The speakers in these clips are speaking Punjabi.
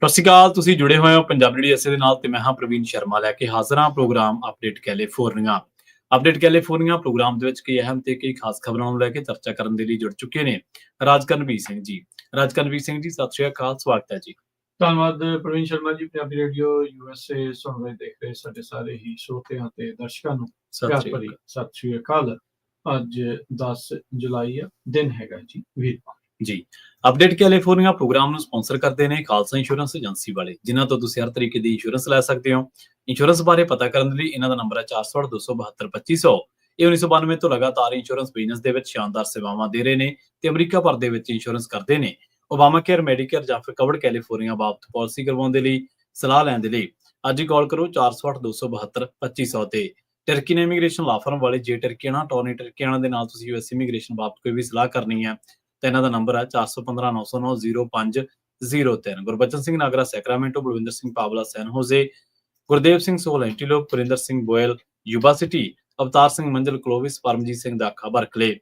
ਸਤਿ ਸ਼੍ਰੀ ਅਕਾਲ। ਤੁਸੀਂ ਜੁੜੇ ਹੋਏ ਹੋ ਪੰਜਾਬੀ ਡੀਐਸਏ ਦੇ ਨਾਲ ਤੇ ਮੈਂ ਹਾਂ ਪ੍ਰਵੀਨ ਸ਼ਰਮਾ ਲੈ ਕੇ ਹਾਜ਼ਰ ਹਾਂ program update California. Update California program ਦੇ ਵਿੱਚ ਕਈ ਅਹਿਮ ਤੇ ਕਈ ਖਾਸ ਖਬਰਾਂ ਨੂੰ ਲੈ ਕੇ ਚਰਚਾ ਕਰਨ ਦੇ ਲਈ ਜੁੜ ਚੁੱਕੇ ਨੇ ਰਾਜਕਰਨਵੀਰ ਸਿੰਘ ਜੀ। ਰਾਜਕਰਨਵੀਰ ਸਿੰਘ ਜੀ, ਸਤਿ ਸ਼੍ਰੀ ਅਕਾਲ, ਸਵਾਗਤ ਹੈ ਜੀ। ਧੰਨਵਾਦ ਪ੍ਰਵੀਨ ਸ਼ਰਮਾ ਜੀ। ਪੰਜਾਬੀ ਰੇਡੀਓ USA ਸੁਣ ਰਹੇ ਦੇਖ ਰਹੇ ਸਾਡੇ ਸਾਰੇ ਹੀ ਸਰੋਤਿਆਂ ਤੇ ਦਰਸ਼ਕਾਂ ਨੂੰ ਪਿਆਰ ਭਰੀ ਸਤਿ ਸ਼੍ਰੀ ਅਕਾਲ। ਅੱਜ 10 ਜੁਲਾਈ ਆ, ਦਿਨ ਹੈਗਾ ਜੀ ਵੀਰਵਾਰ ਜੀ। ਅਪਡੇਟ ਕੈਲੀਫੋਰਨੀਆ ਪ੍ਰੋਗਰਾਮ ਨੂੰ ਸਪਾਂਸਰ ਕਰਦੇ ਨੇ ਖਾਲਸਾ ਇੰਸ਼ੋਰੈਂਸ ਏਜੰਸੀ ਵਾਲੇ, ਜਿਨ੍ਹਾਂ ਤੋਂ ਤੁਸੀਂ ਹਰ ਤਰੀਕੇ ਦੀ ਇੰਸ਼ੋਰੈਂਸ ਲੈ ਸਕਦੇ ਹੋ। ਇੰਸ਼ੋਰੈਂਸ ਬਾਰੇ ਪਤਾ ਕਰਨ ਦੇ ਲਈ ਇਹਨਾਂ ਦਾ ਨੰਬਰ ਹੈ 408-272-2500। ਇਹ 1992 ਤੋਂ ਲਗਾਤਾਰ ਇੰਸ਼ੋਰੈਂਸ ਬਿਜ਼ਨਸ ਦੇ ਵਿੱਚ ਸ਼ਾਨਦਾਰ ਸੇਵਾਵਾਂ ਦੇ ਰਹੇ ਨੇ ਤੇ ਅਮਰੀਕਾ ਭਰ ਦੇ ਵਿੱਚ ਇੰਸ਼ੋਰੈਂਸ ਕਰਦੇ ਨੇ। ਓਬਾਮਾ ਕੇਅਰ, ਮੈਡੀਕੇਅਰ ਜਾਂ ਫਿਰ ਕਵਰਡ ਕੈਲੀਫੋਰਨੀਆ ਬਾਬਤ ਪਾਲਿਸੀ ਕਰਵਾਉਣ ਦੇ ਲਈ ਸਲਾਹ ਲੈਣ ਦੇ ਲਈ ਅੱਜ ਹੀ ਕਾਲ ਕਰੋ 408-272-2500 ਤੇ। ਟਰਕੀ ਇਮੀਗ੍ਰੇਸ਼ਨ ਲਾ ਫਰਮ ਵਾਲੇ, ਜੇ ਟਰਕੀਆਣਾ ਟੋਨੀ ਟਰਕੀਆਣਾ ਦੇ ਨਾਲ ਤੁਸੀਂ US ਇਮੀਗ੍ਰੇਸ਼ਨ ਬਾਬਤ ਕੋਈ ਵੀ ਸਲਾਹ ਕਰਨੀ ਹੈ ਤਾਂ ਇਹਨਾਂ ਦਾ ਨੰਬਰ ਹੈ 415-909-0503। ਗੁਰਬਚਨ ਸਿੰਘ ਨਾਗਰਾ ਸੈਕਰਾਮੈਂਟੋ, ਬਲਵਿੰਦਰ ਸਿੰਘ ਪਾਵਲਾ ਸੈਨ ਹੋਜ਼ੇ, ਗੁਰਦੇਵ ਸਿੰਘ ਸੋਹਲ ਐਂਟੀਲੋਪ, ਪੁਰਿੰਦਰ ਸਿੰਘ ਗੋਇਲ ਯੂਬਾ ਸਿਟੀ, ਅਵਤਾਰ ਸਿੰਘ ਮੰਜ਼ਲ ਕਲੋਵਿਸ, ਪਰਮਜੀਤ ਸਿੰਘ ਦਾਖਾ ਬਰਕਲੇ।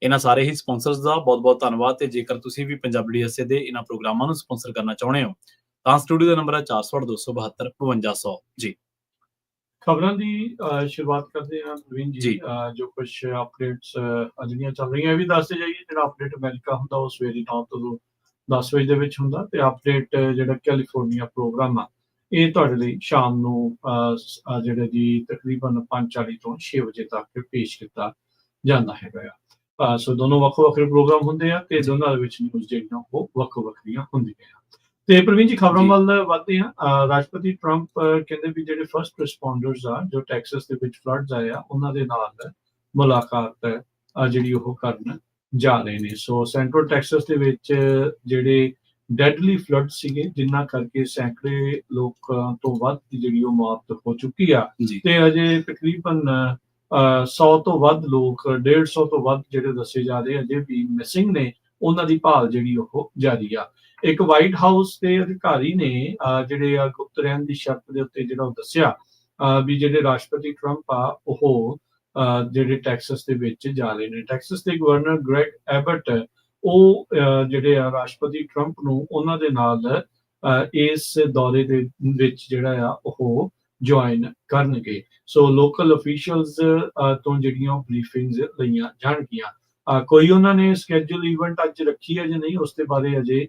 ਇਹਨਾਂ ਸਾਰੇ ਹੀ ਸਪਾਂਸਰਸ ਦਾ ਬਹੁਤ ਬਹੁਤ ਧੰਨਵਾਦ। ਤੇ ਜੇਕਰ ਤੁਸੀਂ ਵੀ ਪੰਜਾਬੀ ਡੀਐਸਏ ਦੇ ਇਹਨਾਂ ਪ੍ਰੋਗਰਾਮਾਂ ਨੂੰ ਸਪਾਂਸਰ ਕਰਨਾ ਚਾਹੁੰਦੇ ਹੋ ਤਾਂ ਸਟੂਡੀਓ ਦਾ ਨੰਬਰ ਹੈ 408-272-5200 ਜੀ। ਖਬਰਾਂ ਦੀ ਸ਼ੁਰੂਆਤ ਕਰਦੇ ਹਾਂ ਪ੍ਰਵੀਨ ਜੀ। ਜੋ ਕੁਝ ਅਪਡੇਟਸ ਜਿਹੜੀਆਂ ਚੱਲ ਰਹੀਆਂ ਇਹ ਵੀ ਦੱਸਦੇ ਜਾਈਏ। ਜਿਹੜਾ ਅਪਡੇਟ ਅਮਰੀਕਾ ਹੁੰਦਾ ਉਹ ਸਵੇਰੇ 9 ਤੋਂ 10 ਵਜੇ ਦੇ ਵਿੱਚ ਹੁੰਦਾ ਤੇ ਅਪਡੇਟ ਜਿਹੜਾ ਕੈਲੀਫੋਰਨੀਆ ਪ੍ਰੋਗਰਾਮ ਆ ਇਹ ਤੁਹਾਡੇ ਲਈ ਸ਼ਾਮ ਨੂੰ ਜਿਹੜੇ ਜੀ ਤਕਰੀਬਨ 5:40 ਤੋਂ 6 ਵਜੇ ਤੱਕ ਪੇਸ਼ ਕੀਤਾ ਜਾਂਦਾ ਹੈਗਾ ਆ। ਸੋ ਦੋਨੋਂ ਵੱਖੋ ਵੱਖਰੇ ਪ੍ਰੋਗਰਾਮ ਹੁੰਦੇ ਆ ਤੇ ਦੋਨਾਂ ਦੇ ਵਿੱਚ ਨਿਊਜ਼ ਜਿਹੜੀਆਂ ਉਹ ਵੱਖੋ ਵੱਖਰੀਆਂ ਹੁੰਦੀਆਂ ਆ। ਤੇ ਪ੍ਰਵੀਨ ਜੀ ਖਬਰਾਂ ਵੱਲ ਵੱਧਦੇ ਆ। ਰਾਸ਼ਟਰਪਤੀ ਟਰੰਪ ਕਹਿੰਦੇ ਵੀ ਜਿਹੜੇ ਫਸਟ ਰਿਸਪੌਂਡਰਸ ਆ ਜੋ ਟੈਕਸਸ ਦੇ ਵਿੱਚ ਫਲੱਡਸ ਆਏ ਆ ਉਹਨਾਂ ਦੇ ਨਾਲ ਮੁਲਾਕਾਤ ਜਿਹੜੀ ਉਹ ਕਰਨ ਜਾ ਰਹੇ ਨੇ। ਸੋ ਸੈਂਟਰਲ ਟੈਕਸਸ ਦੇ ਵਿੱਚ ਜਿਹੜੇ ਡੈਡਲੀ ਫਲੱਡ ਸੀਗੇ ਜਿਨ੍ਹਾਂ ਕਰਕੇ ਸੈਂਕੜੇ ਲੋਕਾਂ ਤੋਂ ਵੱਧ ਦੀ ਜਿਹੜੀ ਉਹ ਮੌਤ ਹੋ ਚੁੱਕੀ ਆ ਤੇ ਅਜੇ ਤਕਰੀਬਨ 100 ਤੋਂ ਵੱਧ ਲੋਕ, 150 ਤੋਂ ਵੱਧ ਜਿਹੜੇ ਦੱਸੇ ਜਾ ਰਹੇ ਅਜੇ ਵੀ ਮਿਸਿੰਗ ਨੇ। ਉਹਨਾਂ ਦੀ ਭਾਲ ਜਿਹੜੀ ਉਹ ਜਾਰੀ ਆ। ਇੱਕ ਵਾਈਟ ਹਾਊਸ ਦੇ ਅਧਿਕਾਰੀ ਨੇ ਜਿਹੜੇ ਆ ਗੁਪਤ ਰਹਿਣ ਦੀ ਸ਼ਰਤ ਦੇ ਉੱਤੇ ਜਿਹੜਾ ਉਹ ਦੱਸਿਆ ਵੀ ਜਿਹੜੇ ਰਾਸ਼ਟਰਪਤੀ ਟਰੰਪ ਆ ਉਹ ਜਿਹੜੇ ਟੈਕਸਸ ਦੇ ਵਿੱਚ ਜਾ ਰਹੇ ਨੇ। ਟੈਕਸਸ ਦੇ ਗਵਰਨਰ ਗ੍ਰੈਗ ਐਬਟ ਉਹ ਜਿਹੜੇ ਆ ਰਾਸ਼ਟਰਪਤੀ ਟਰੰਪ ਨੂੰ ਉਹਨਾਂ ਦੇ ਨਾਲ ਇਸ ਦੌਰੇ ਦੇ ਵਿੱਚ ਜਿਹੜਾ ਆ ਉਹ ਜੁਆਇਨ ਕਰਨਗੇ। ਸੋ ਲੋਕਲ ਅਫੀਸ਼ੀਅਲਸ ਤੋਂ ਜਿਹੜੀਆਂ ਬਰੀਫਿੰਗਸ ਲਈਆਂ ਜਾਣਗੀਆਂ। ਕੋਈ ਉਹਨਾਂ ਨੇ ਸਕੈਜੂਲ ਇਵੈਂਟ ਅੱਜ ਰੱਖੀ ਹੈ ਜਾਂ ਨਹੀਂ ਉਸ ਦੇ ਬਾਰੇ ਅਜੇ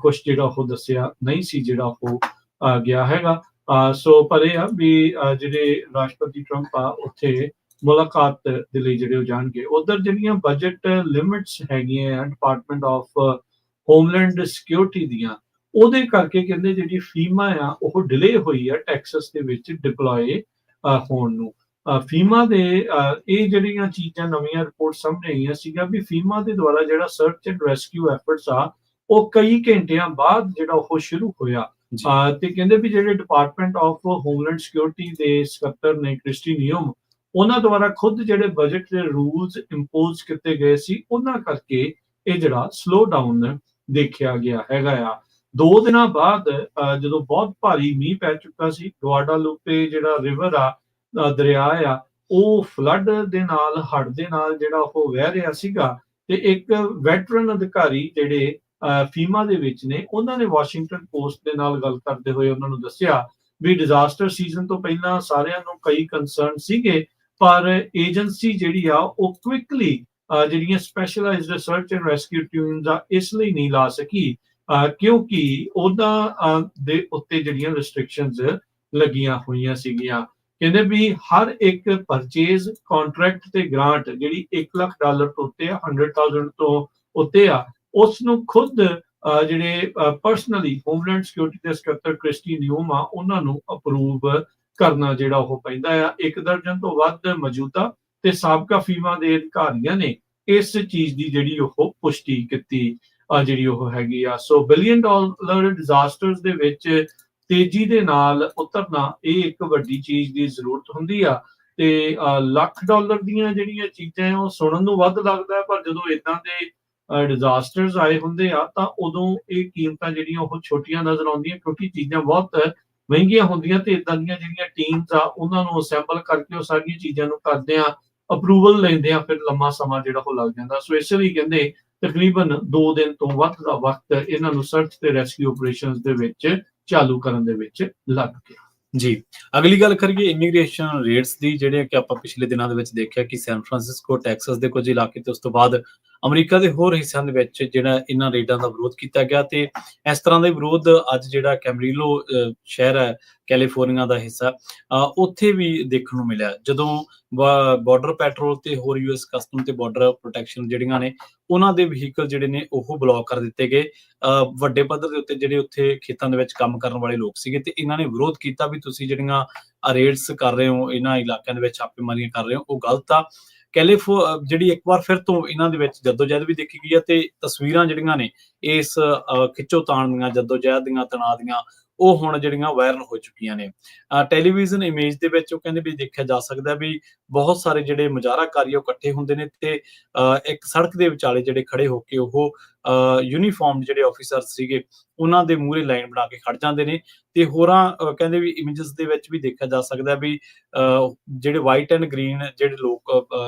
ਕੁਝ ਜਿਹੜਾ ਉਹ ਦੱਸਿਆ ਨਹੀਂ ਸੀ ਜਿਹੜਾ ਉਹ ਗਿਆ ਹੈਗਾ। ਸੋ ਪਰ ਇਹ ਆ ਵੀ ਜਿਹੜੇ ਰਾਸ਼ਟਰਪਤੀ ਟਰੰਪ ਆ ਉੱਥੇ ਮੁਲਾਕਾਤ ਦੇ ਲਈ ਜਿਹੜੇ ਉਹ ਜਾਣਗੇ। ਉਧਰ ਜਿਹੜੀਆਂ ਬਜਟ ਲਿਮਿਟਸ ਹੈਗੀਆਂ ਡਿਪਾਰਟਮੈਂਟ ਆਫ ਹੋਮਲੈਂਡ ਸਿਕਿਉਰਿਟੀ ਦੀਆਂ, ਉਹਦੇ ਕਰਕੇ ਕਹਿੰਦੇ ਜਿਹੜੀ ਫੀਮਾ ਆ ਉਹ ਡਿਲੇ ਹੋਈ ਆ ਟੈਕਸਸ ਦੇ ਵਿੱਚ ਡਿਪਲੋਏ ਹੋਣ ਨੂੰ। ਫੀਮਾ ਦੇ ਇਹ ਜਿਹੜੀਆਂ ਚੀਜ਼ਾਂ ਨਵੀਆਂ ਰਿਪੋਰਟ ਸਾਹਮਣੇ ਆਈਆਂ ਸੀਗਾ ਵੀ ਫੀਮਾ ਦੇ ਦੁਆਰਾ ਜਿਹੜਾ ਸਰਚ ਐਂਡ ਰੈਸਕਿਊ ਐਫਰਟਸ ਆ ਉਹ ਕਈ ਘੰਟਿਆਂ ਬਾਅਦ ਜਿਹੜਾ ਉਹ ਸ਼ੁਰੂ ਹੋਇਆ। ਤੇ ਕਹਿੰਦੇ ਵੀ ਜਿਹੜੇ ਡਿਪਾਰਟਮੈਂਟ ਆਫ ਹੋਮਲੈਂਡ ਸਿਕਿਉਰਿਟੀ ਦੇ ਸਕੱਤਰ ਨੇ ਕ੍ਰਿਸਟੀ ਨਿਯਮ, ਉਹਨਾਂ ਦੁਆਰਾ ਖੁਦ ਜਿਹੜੇ ਬਜਟ ਦੇ ਰੂਲਸ ਇੰਪੋਜ਼ ਕੀਤੇ ਗਏ ਸੀ ਉਹਨਾਂ ਕਰਕੇ ਇਹ ਜਿਹੜਾ ਸਲੋ ਡਾਊਨ ਦੇਖਿਆ ਗਿਆ ਹੈਗਾ ਆ। 2 ਦਿਨਾਂ ਬਾਅਦ ਜਦੋਂ ਬਹੁਤ ਭਾਰੀ ਮੀਂਹ ਪੈ ਚੁੱਕਾ ਸੀ, ਗੁਆਡਾਲੂਪੇ ਜਿਹੜਾ ਰਿਵਰ ਆ ਦਰਿਆ ਆ ਉਹ ਫਲੱਡ ਦੇ ਨਾਲ, ਹੜ੍ਹ ਦੇ ਨਾਲ ਜਿਹੜਾ ਉਹ ਵਹਿ ਰਿਹਾ ਸੀਗਾ। ਤੇ ਇੱਕ ਵੈਟਰਨ ਅਧਿਕਾਰੀ ਜਿਹੜੇ ਫੀਮਾ ਦੇ ਵਿੱਚ ਨੇ ਉਹਨਾਂ ਨੇ ਵਾਸ਼ਿੰਗਟਨ ਪੋਸਟ ਦੇ ਨਾਲ ਗੱਲ ਕਰਦੇ ਹੋਏ ਉਹਨਾਂ ਨੂੰ ਦੱਸਿਆ ਵੀ ਡਿਜ਼ਾਸਟਰ ਸੀਜ਼ਨ ਤੋਂ ਪਹਿਲਾਂ ਸਾਰਿਆਂ ਨੂੰ ਕਈ ਕੰਸਰਨ ਸੀਗੇ ਪਰ ਏਜੰਸੀ ਜਿਹੜੀ ਆ ਉਹ ਕੁਇਕਲੀ ਜਿਹੜੀਆਂ specialised search and rescue teams ਆ ਇਸ ਲਈ ਨਹੀਂ ਲਾ ਸਕੀ ਕਿਉਂਕਿ ਉਹਨਾਂ ਦੇ ਉੱਤੇ ਜਿਹੜੀਆਂ ਰਿਸਟ੍ਰਿਕਸ਼ਨਸ ਲੱਗੀਆਂ ਹੋਈਆਂ ਸੀਗੀਆਂ। ਕਹਿੰਦੇ ਵੀ ਹਰ ਇੱਕ ਪਰਚੇਜ਼, ਕੰਟਰੈਕਟ ਤੇ ਗ੍ਰਾਂਟ ਜਿਹੜੀ $1 ਲੱਖ ਤੋਂ ਉੱਤੇ ਆ, 100,000 ਤੋਂ ਉੱਤੇ ਆ, ਉਸ ਨੂੰ ਖੁਦ ਜਿਹੜੇ ਪਰਸਨਲੀ ਹੋਮਲੈਂਡ ਸਿਕਿਉਰਿਟੀ ਦੇ ਸਕੱਤਰ ਕ੍ਰਿਸਟੀ ਨਿਯਮ ਆ ਉਹਨਾਂ ਨੂੰ ਅਪਰੂਵ ਕਰਨਾ ਜਿਹੜਾ ਉਹ ਪੈਂਦਾ ਆ। 1 ਦਰਜਨ ਤੋਂ ਵੱਧ ਮੌਜੂਦਾ ਤੇ ਸਾਬਕਾ ਫੀਮਾ ਦੇ ਅਧਿਕਾਰੀਆਂ ਨੇ ਇਸ ਚੀਜ਼ ਦੀ ਜਿਹੜੀ ਉਹ ਪੁਸ਼ਟੀ ਕੀਤੀ ਜਿਹੜੀ ਉਹ ਹੈਗੀ ਆ। ਸੋ $1 ਬਿਲੀਅਨ ਡਿਜ਼ਾਸਟਰਸ ਦੇ ਵਿੱਚ ਤੇਜ਼ੀ ਦੇ ਨਾਲ ਉਤਰਨਾ ਇਹ ਇੱਕ ਵੱਡੀ ਚੀਜ਼ ਦੀ ਜ਼ਰੂਰਤ ਹੁੰਦੀ ਆ। ਤੇ $1 ਲੱਖ ਦੀਆਂ ਜਿਹੜੀਆਂ ਚੀਜ਼ਾਂ ਉਹ ਸੁਣਨ ਨੂੰ ਵੱਧ ਲੱਗਦਾ ਪਰ ਜਦੋਂ ਇਦਾਂ ਦੇ ਡਿਜ਼ਾਸਟਰਸ ਆਏ ਹੁੰਦੇ ਆ ਤਾਂ ਉਦੋਂ ਇਹ ਕੀਮਤਾਂ ਜਿਹੜੀਆਂ ਉਹ ਛੋਟੀਆਂ ਨਜ਼ਰ ਆਉਂਦੀਆਂ ਕਿਉਂਕਿ ਚੀਜ਼ਾਂ ਬਹੁਤ ਮਹਿੰਗੀਆਂ ਹੁੰਦੀਆਂ ਤੇ ਇਦਾਂ ਦੀਆਂ ਜਿਹੜੀਆਂ ਟੀਮਸ ਆ ਉਹਨਾਂ ਨੂੰ ਅਸੈਂਬਲ ਕਰਕੇ ਉਹ ਸਾਰੀਆਂ ਚੀਜ਼ਾਂ ਨੂੰ ਕਰਦੇ ਆ, ਅਪਰੂਵਲ ਲੈਂਦੇ ਆ, ਫਿਰ ਲੰਮਾ ਸਮਾਂ ਜਿਹੜਾ ਉਹ ਲੱਗ ਜਾਂਦਾ। ਸੋ ਇਸ ਲਈ ਕਹਿੰਦੇ ਤਕਰੀਬਨ 2 ਦਿਨ ਤੋਂ ਵੱਧ ਦਾ ਵਕਤ ਇਹਨਾਂ ਨੂੰ ਸਰਚ ਤੇ ਰੈਸਕਿਊ ਆਪਰੇਸ਼ਨਸ ਦੇ ਵਿੱਚ ਚਾਲੂ ਕਰਨ ਦੇ ਵਿੱਚ ਲੱਗ ਗਿਆ। ਜੀ, ਅਗਲੀ ਗੱਲ ਕਰੀਏ ਇਮੀਗ੍ਰੇਸ਼ਨ ਰੇਟਸ ਦੀ, ਜਿਹੜੇ ਕਿ ਆਪਾਂ ਪਿਛਲੇ ਦਿਨਾਂ ਦੇ ਵਿੱਚ ਦੇਖਿਆ ਕਿ ਸੈਨ ਫਰਾਂਸਿਸਕੋ, ਟੈਕਸਸ ਦੇ ਕੁਝ ਇਲਾਕੇ ਤੇ ਉਸ ਤੋਂ ਬਾਅਦ ਅਮਰੀਕਾ ਦੇ ਹੋਰ ਹਿੱਸਿਆਂ ਦੇ ਵਿੱਚ ਜਿਹੜਾ ਇਹਨਾਂ ਰੇਟਾਂ ਦਾ ਵਿਰੋਧ ਕੀਤਾ ਗਿਆ, ਤੇ ਇਸ ਤਰ੍ਹਾਂ ਦਾ ਵਿਰੋਧ ਅੱਜ ਜਿਹੜਾ ਕੈਮਰੀਲੋ ਸ਼ਹਿਰ ਹੈ ਕੈਲੀਫੋਰਨੀਆ ਦਾ ਹਿੱਸਾ, ਉੱਥੇ ਵੀ ਦੇਖਣ ਨੂੰ ਮਿਲਿਆ, ਜਦੋਂ ਬਾਰਡਰ ਪੈਟਰੋਲ ਤੇ ਹੋਰ US ਕਸਟਮ ਤੇ ਬਾਰਡਰ ਪ੍ਰੋਟੈਕਸ਼ਨ ਜਿਹੜੀਆਂ ਨੇ ਉਹਨਾਂ ਦੇ ਵਹੀਕਲ ਜਿਹੜੇ ਨੇ ਉਹ ਬਲੌਕ ਕਰ ਦਿੱਤੇ ਗਏ। ਵੱਡੇ ਪੱਧਰ ਦੇ ਉੱਤੇ ਜਿਹੜੇ ਉੱਥੇ ਖੇਤਾਂ ਦੇ ਵਿੱਚ ਕੰਮ ਕਰਨ ਵਾਲੇ ਲੋਕ ਸੀਗੇ ਤੇ ਇਹਨਾਂ ਨੇ ਵਿਰੋਧ ਕੀਤਾ ਵੀ ਤੁਸੀਂ ਜਿਹੜੀਆਂ ਰੇਡਸ ਕਰ ਰਹੇ ਹੋ, ਇਹਨਾਂ ਇਲਾਕਿਆਂ ਦੇ ਵਿੱਚ ਛਾਪੇਮਾਰੀਆਂ ਕਰ ਰਹੇ ਹੋ, ਉਹ ਗਲਤ ਆ। ਜਿਹੜੀ ਇੱਕ ਵਾਰ ਫਿਰ ਤੋਂ ਇਹਨਾਂ ਦੇ ਵਿੱਚ ਜੱਦੋਜਹਿਦ ਵੀ ਦੇਖੀ ਗਈ ਹੈ, ਤੇ ਤਸਵੀਰਾਂ ਜਿਹੜੀਆਂ ਨੇ ਇਸ ਖਿੱਚੋਤਾਣ ਦੀਆਂ, ਜੱਦੋਜਹਿਦ ਦੀਆਂ, ਤਣਾਅ ਦੀਆਂ, ਉਹ ਹੁਣ ਜਿਹੜੀਆਂ ਵਾਇਰਲ ਹੋ ਚੁੱਕੀਆਂ ਨੇ। ਟੈਲੀਵਿਜ਼ਨ ਇਮੇਜ ਦੇ ਵਿੱਚ ਉਹ ਕਹਿੰਦੇ ਵੀ ਦੇਖਿਆ ਜਾ ਸਕਦਾ ਵੀ ਬਹੁਤ ਸਾਰੇ ਜਿਹੜੇ ਮੁਜ਼ਾਹਰਾਕਾਰੀ ਉਹ ਇਕੱਠੇ ਹੁੰਦੇ ਨੇ ਤੇ ਇੱਕ ਸੜਕ ਦੇ ਵਿਚਾਲੇ ਜਿਹੜੇ ਖੜੇ ਹੋ ਕੇ ਉਹ ਯੂਨੀਫਾਰਮ ਜਿਹੜੇ ਆਫੀਸਰ ਸੀਗੇ ਉਹਨਾਂ ਦੇ ਮੂਹਰੇ ਲਾਈਨ ਬਣਾ ਕੇ ਖੜ ਜਾਂਦੇ ਨੇ, ਤੇ ਹੋਰਾਂ ਕਹਿੰਦੇ ਵੀ ਇਮੇਜਸ ਦੇ ਵਿੱਚ ਵੀ ਦੇਖਿਆ ਜਾ ਸਕਦਾ ਵੀ ਜਿਹੜੇ ਵਾਈਟ ਐਂਡ ਗ੍ਰੀਨ ਜਿਹੜੇ ਲੋਕ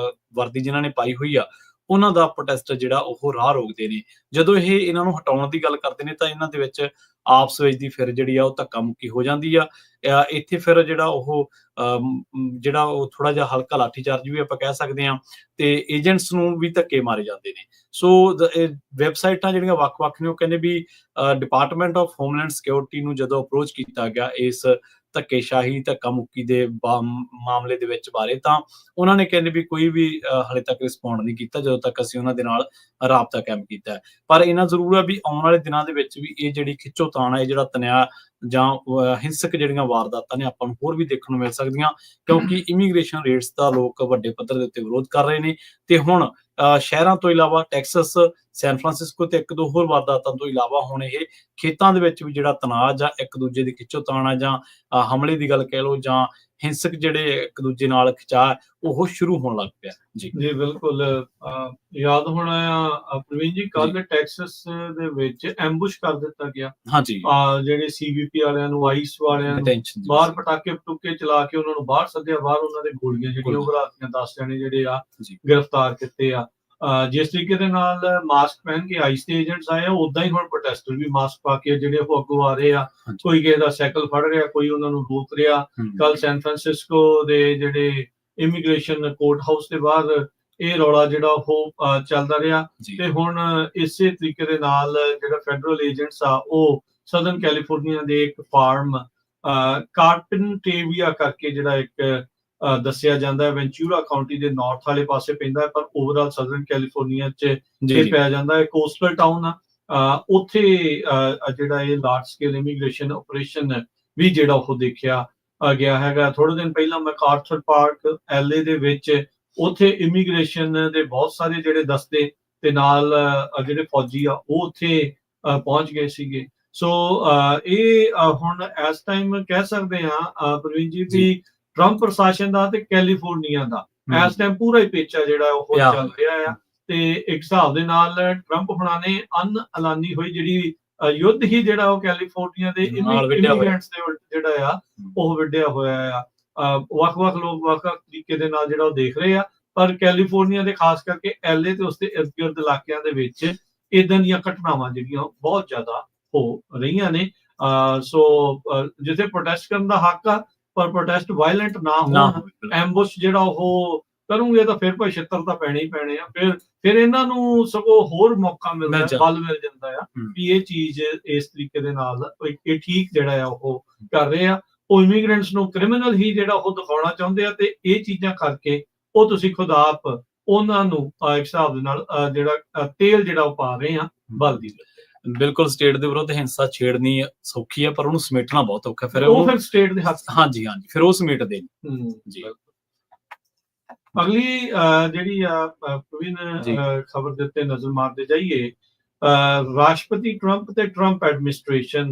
ਵਰਦੀ ਜਿਨ੍ਹਾਂ ਨੇ ਪਾਈ ਹੋਈ ਆ, ਉਹਨਾਂ ਦਾ ਪ੍ਰੋਟੈਸਟ ਜਿਹੜਾ ਉਹ ਰਾਹ ਰੋਕਦੇ ਨੇ। ਜਦੋਂ ਇਹ ਇਹਨਾਂ ਨੂੰ ਹਟਾਉਣ ਦੀ ਗੱਲ ਕਰਦੇ ਨੇ ਤਾਂ ਇਹਨਾਂ ਦੇ ਵਿੱਚ ਆਪਸ ਵਿੱਚ ਦੀ ਫਿਰ ਜਿਹੜੀ ਆ ਉਹ ਧੱਕਾ ਮੁੱਕੀ ਹੋ ਜਾਂਦੀ ਆ। ਇੱਥੇ ਫਿਰ ਜਿਹੜਾ ਉਹ ਥੋੜਾ ਜਿਹਾ ਹਲਕਾ ਲਾਠੀਚਾਰਜ ਵੀ ਆਪਾਂ ਕਹਿ ਸਕਦੇ ਹਾਂ, ਤੇ ਏਜੰਟਸ ਨੂੰ ਵੀ ਧੱਕੇ ਮਾਰੇ ਜਾਂਦੇ ਨੇ। ਸੋ ਵੈਬਸਾਈਟਾਂ ਜਿਹੜੀਆਂ ਵੱਖ-ਵੱਖ ਨੇ ਉਹ ਕਹਿੰਦੇ ਵੀ ਡਿਪਾਰਟਮੈਂਟ ਆਫ ਹੋਮਲੈਂਡ ਸਿਕਿਉਰਿਟੀ ਨੂੰ ਜਦੋਂ ਅਪਰੋਚ ਕੀਤਾ ਗਿਆ ਇਸ ਧੱਕੇਸ਼ਾਹੀ, ਧੱਕਾ ਮੁੱਕੀ ਦੇ ਮਾਮਲੇ ਦੇ ਵਿੱਚ ਬਾਰੇ, ਤਾਂ ਉਹਨਾਂ ਨੇ ਕਹਿੰਦੇ ਵੀ ਕੋਈ ਵੀ ਹਾਲੇ ਤੱਕ ਰਿਸਪੌਂਡ ਨਹੀਂ ਕੀਤਾ ਜਦੋਂ ਤੱਕ ਅਸੀਂ ਉਹਨਾਂ ਦੇ ਨਾਲ ਰਾਬਤਾ ਕਾਇਮ ਕੀਤਾ ਹੈ। ਪਰ ਇਹਨਾਂ ਜ਼ਰੂਰ ਹੈ ਵੀ ਆਉਣ ਵਾਲੇ ਦਿਨਾਂ ਦੇ ਵਿੱਚ ਵੀ ਇਹ ਜਿਹੜੀ ਖਿੱਚੋਤਾਣ ਹੈ, ਇਹ ਜਿਹੜਾ ਤਣਾਅ ਜਾਂ ਹਿੰਸਕ ਜਿਹੜੀਆਂ ਵਾਰਦਾਤਾਂ ਨੇ ਆਪਾਂ ਨੂੰ ਹੋਰ ਵੀ ਦੇਖਣ ਨੂੰ ਮਿਲ ਸਕਦੀਆਂ, ਕਿਉਂਕਿ ਇਮੀਗ੍ਰੇਸ਼ਨ ਰੇਟਸ ਦਾ ਲੋਕ ਵੱਡੇ ਪੱਧਰ ਦੇ ਉੱਤੇ ਵਿਰੋਧ ਕਰ ਰਹੇ ਨੇ। ਤੇ ਹੁਣ ਸ਼ਹਿਰਾਂ ਤੋਂ ਇਲਾਵਾ ਟੈਕਸਸ, ਸੈਨ ਫਰਾਂਸਿਸਕੋ ਤੇ ਇੱਕ ਦੋ ਹੋਰ ਵਾਰਦਾਤਾਂ ਤੋਂ ਇਲਾਵਾ ਹੁਣ ਇਹ ਖੇਤਾਂ ਦੇ ਵਿੱਚ ਵੀ ਜਿਹੜਾ ਤਣਾਅ ਜਾਂ ਇੱਕ ਦੂਜੇ ਦੀ ਖਿੱਚੋਤਾਣ ਹੈ ਜਾਂ ਹਮਲੇ ਦੀ ਗੱਲ ਕਹਿ ਲਓ ਜਾਂ ਹਿੰਸਕ ਜਿਹੜੇ ਇੱਕ ਦੂਜੇ ਨਾਲ ਖਿਚਾਅ, ਉਹ ਸ਼ੁਰੂ ਹੋਣ ਲੱਗ ਪਿਆ। ਜੀ ਬਿਲਕੁਲ। ਯਾਦ ਹੋਣਾ ਪ੍ਰਵੀਨ ਜੀ, ਕੱਲ ਟੈਕਸਸ ਦੇ ਵਿੱਚ ਐਂਬੁਸ਼ ਕਰ ਦਿੱਤਾ ਗਿਆ। ਹਾਂਜੀ, ਜਿਹੜੇ CBP ਵਾਲਿਆਂ ਨੂੰ, ਆਈਸ ਵਾਲਿਆਂ ਨੂੰ ਬਾਹਰ ਪਟਾਕੇ ਪਟੂਕੇ ਚਲਾ ਕੇ ਉਹਨਾਂ ਨੂੰ ਬਾਹਰ ਸੱਦਿਆ, ਬਾਹਰ ਉਹਨਾਂ ਦੇ ਗੋਲੀਆਂ ਜਿਹੜੀਆਂ ਉਹ ਭਰਾਤੀਆਂ, 10 ਜਣੇ ਜਿਹੜੇ ਆ ਗ੍ਰਿਫਤਾਰ ਕੀਤੇ ਆ। ਜਿਸ ਤਰੀਕੇ ਦੇ ਨਾਲ ਮਾਸਕ ਪਹਿਨ ਕੇ ਆਈਸ ਦੇ ਏਜੰਟਸ ਆਏ ਆ, ਉਦਾਂ ਹੀ ਹੁਣ ਪ੍ਰੋਟੈਸਟਰ ਵੀ ਮਾਸਕ ਪਾ ਕੇ ਜਿਹੜੇ ਉਹ ਅੱਗੋਂ ਆ ਰਹੇ ਆ। ਕੋਈ ਕਿਸੇ ਦਾ ਸਾਈਕਲ ਫੜ ਰਿਹਾ, ਕੋਈ ਉਹਨਾਂ ਨੂੰ ਰੋਕ ਰਿਹਾ। ਕੱਲ ਸੈਨ ਫਰਾਂਸਿਸਕੋ ਦੇ ਜਿਹੜੇ ਇਮੀਗ੍ਰੇਸ਼ਨ ਕੋਰਟ ਹਾਊਸ ਦੇ ਬਾਹਰ ਇਹ ਰੌਲਾ ਜਿਹੜਾ ਉਹ ਚੱਲਦਾ ਰਿਹਾ। ਤੇ ਹੁਣ ਇਸੇ ਤਰੀਕੇ ਦੇ ਨਾਲ ਜਿਹੜਾ ਫੈਡਰਲ ਏਜੰਟਸ ਆ ਉਹ ਸਦਰਨ ਕੈਲੀਫੋਰਨੀਆ ਦੇ ਇੱਕ ਫਾਰਮ ਕਾਰਪੈਂਟੇਵੀਆ ਕਰਕੇ ਜਿਹੜਾ ਇੱਕ ਦੱਸਿਆ ਜਾਂਦਾ ਹੈ, ਵੈਂਚੂਰਾ ਕਾਉਂਟੀ ਦੇ ਨਾਰਥ ਵਾਲੇ ਪਾਸੇ ਪੈਂਦਾ ਹੈ, ਪਰ ਓਵਰਆਲ ਸਦਰਨ ਕੈਲੀਫੋਰਨੀਆ ਚ ਇਹ ਪੈ ਜਾਂਦਾ ਹੈ। ਕੋਸਟਲ ਟਾਊਨ ਆ, ਉੱਥੇ ਜਿਹੜਾ ਇਹ ਲਾਰਜ ਸਕੇਲ ਇਮੀਗ੍ਰੇਸ਼ਨ ਆਪਰੇਸ਼ਨ ਵੀ ਜਿਹੜਾ ਉਹ ਦੇਖਿਆ ਗਿਆ ਹੈਗਾ। ਥੋੜੇ ਦਿਨ ਪਹਿਲਾਂ ਮੈਕਾਰਥਰ ਪਾਰਕ LA ਦੇ ਵਿੱਚ ਉੱਥੇ ਇਮੀਗ੍ਰੇਸ਼ਨ ਦੇ ਬਹੁਤ ਸਾਰੇ ਜਿਹੜੇ ਦਸਤੇ ਤੇ ਨਾਲ ਜਿਹੜੇ ਫੌਜੀ ਆ ਉਹ ਉੱਥੇ ਪਹੁੰਚ ਗਏ ਸੀਗੇ। ਸੋ ਇਹ ਹੁਣ ਇਸ ਟਾਈਮ ਕਹਿ ਸਕਦੇ ਹਾਂ ਪ੍ਰਵੀਨ ਜੀ ਵੀ ਟਰੰਪ ਪ੍ਰਸ਼ਾਸਨ ਦਾ ਤੇ ਕੈਲੀਫੋਰਨੀਆ ਦਾ ਇਸ ਟਾਈਮ ਪੂਰਾ ਹੀ ਪੇਚਾ ਜਿਹੜਾ ਉਹ ਚੱਲ ਰਿਹਾ ਆ। ਤੇ ਇੱਕ ਹਿਸਾਬ ਦੇ ਨਾਲ ਟਰੰਪ ਹੁਣਾਂ ਨੇ ਅਨਐਲਾਨੀ ਹੋਈ ਜਿਹੜੀ ਯੁੱਧ ਹੀ ਜਿਹੜਾ ਉਹ ਕੈਲੀਫੋਰਨੀਆ ਦੇ ਇਮੀਗ੍ਰੈਂਟਸ ਦੇ ਉਲਟ ਜਿਹੜਾ ਆ ਉਹ ਵਿੱਢਿਆ ਹੋਇਆ ਆ। ਵੱਖ-ਵੱਖ ਲੋਕ ਵੱਖ-ਵੱਖ ਤਰੀਕੇ ਦੇ ਨਾਲ ਜਿਹੜਾ ਉਹ ਦੇਖ ਰਹੇ ਆ, ਪਰ ਕੈਲੀਫੋਰਨੀਆ ਦੇ ਖਾਸ ਕਰਕੇ LA ਤੇ ਉਸਦੇ ਇਰਦ-ਗਿਰਦ ਇਲਾਕਿਆਂ ਦੇ ਵਿੱਚ ਇਦਾਂ ਦੀਆਂ ਘਟਨਾਵਾਂ ਜਿਹੜੀਆਂ ਬਹੁਤ ਜ਼ਿਆਦਾ ਹੋ ਰਹੀਆਂ ਨੇ। ਸੋ ਜਿੱਥੇ ਪ੍ਰੋਟੈਸਟ ਕਰਨ ਦਾ ਹੱਕ ਆ, ਪਰ ਪ੍ਰੋਟੈਸਟ ਵਾਇਲੈਂਟ ਨਾ ਹੋਣ, ਐਂਬੁਸ਼ ਜਿਹੜਾ ਉਹ ਕਰੂੰਗੇ ਤਾਂ ਫਿਰ ਭਾਈ ਛਿੱਤਰ ਤਾਂ ਪੈਣੇ ਹੀ ਪੈਣੇ ਆ। ਫਿਰ ਇਹਨਾਂ ਨੂੰ ਸਗੋਂ ਹੋਰ ਮੌਕਾ ਮਿਲਦਾ, ਬਲ ਮਿਲ ਜਾਂਦਾ ਆ ਵੀ ਇਹ ਚੀਜ਼ ਇਸ ਤਰੀਕੇ ਦੇ ਨਾਲ ਇਹ ਠੀਕ ਜਿਹੜਾ ਆ ਉਹ ਕਰ ਰਹੇ ਆ। ਉਹ ਇਮੀਗ੍ਰੈਂਟਸ ਨੂੰ ਕ੍ਰਿਮੀਨਲ ਹੀ ਜਿਹੜਾ ਉਹ ਦਿਖਾਉਣਾ ਚਾਹੁੰਦੇ ਆ, ਤੇ ਇਹ ਚੀਜ਼ਾਂ ਕਰਕੇ ਉਹ ਤੁਸੀਂ ਖੁਦ ਆਪ ਉਹਨਾਂ ਨੂੰ ਇੱਕ ਹਿਸਾਬ ਦੇ ਨਾਲ ਜਿਹੜਾ ਤੇਲ ਜਿਹੜਾ ਉਹ ਪਾ ਰਹੇ ਆ ਬਲਦੀ। ਬਿਲਕੁਲ, ਸਟੇਟ ਦੇ ਵਿਰੁੱਧ ਹਿੰਸਾ ਛੇੜਨੀ ਸੌਖੀ ਹੈ, ਪਰ ਉਹਨੂੰ ਸਮੇਟਣਾ ਬਹੁਤ ਔਖਾ। ਫਿਰ ਸਟੇਟ ਦੇ ਹੱਥ। ਹਾਂਜੀ, ਫਿਰ ਉਹ ਸਮੇਟਦੇ ਜੀ। ਅਗਲੀ ਜਿਹੜੀ ਪ੍ਰਵੀਨ ਖਬਰ ਦੇ ਉੱਤੇ ਨਜ਼ਰ ਮਾਰਦੇ ਜਾਈਏ, ਰਾਸ਼ਟਰਪਤੀ ਟਰੰਪ ਤੇ ਟਰੰਪ ਐਡਮਿਨਿਸਟ੍ਰੇਸ਼ਨ,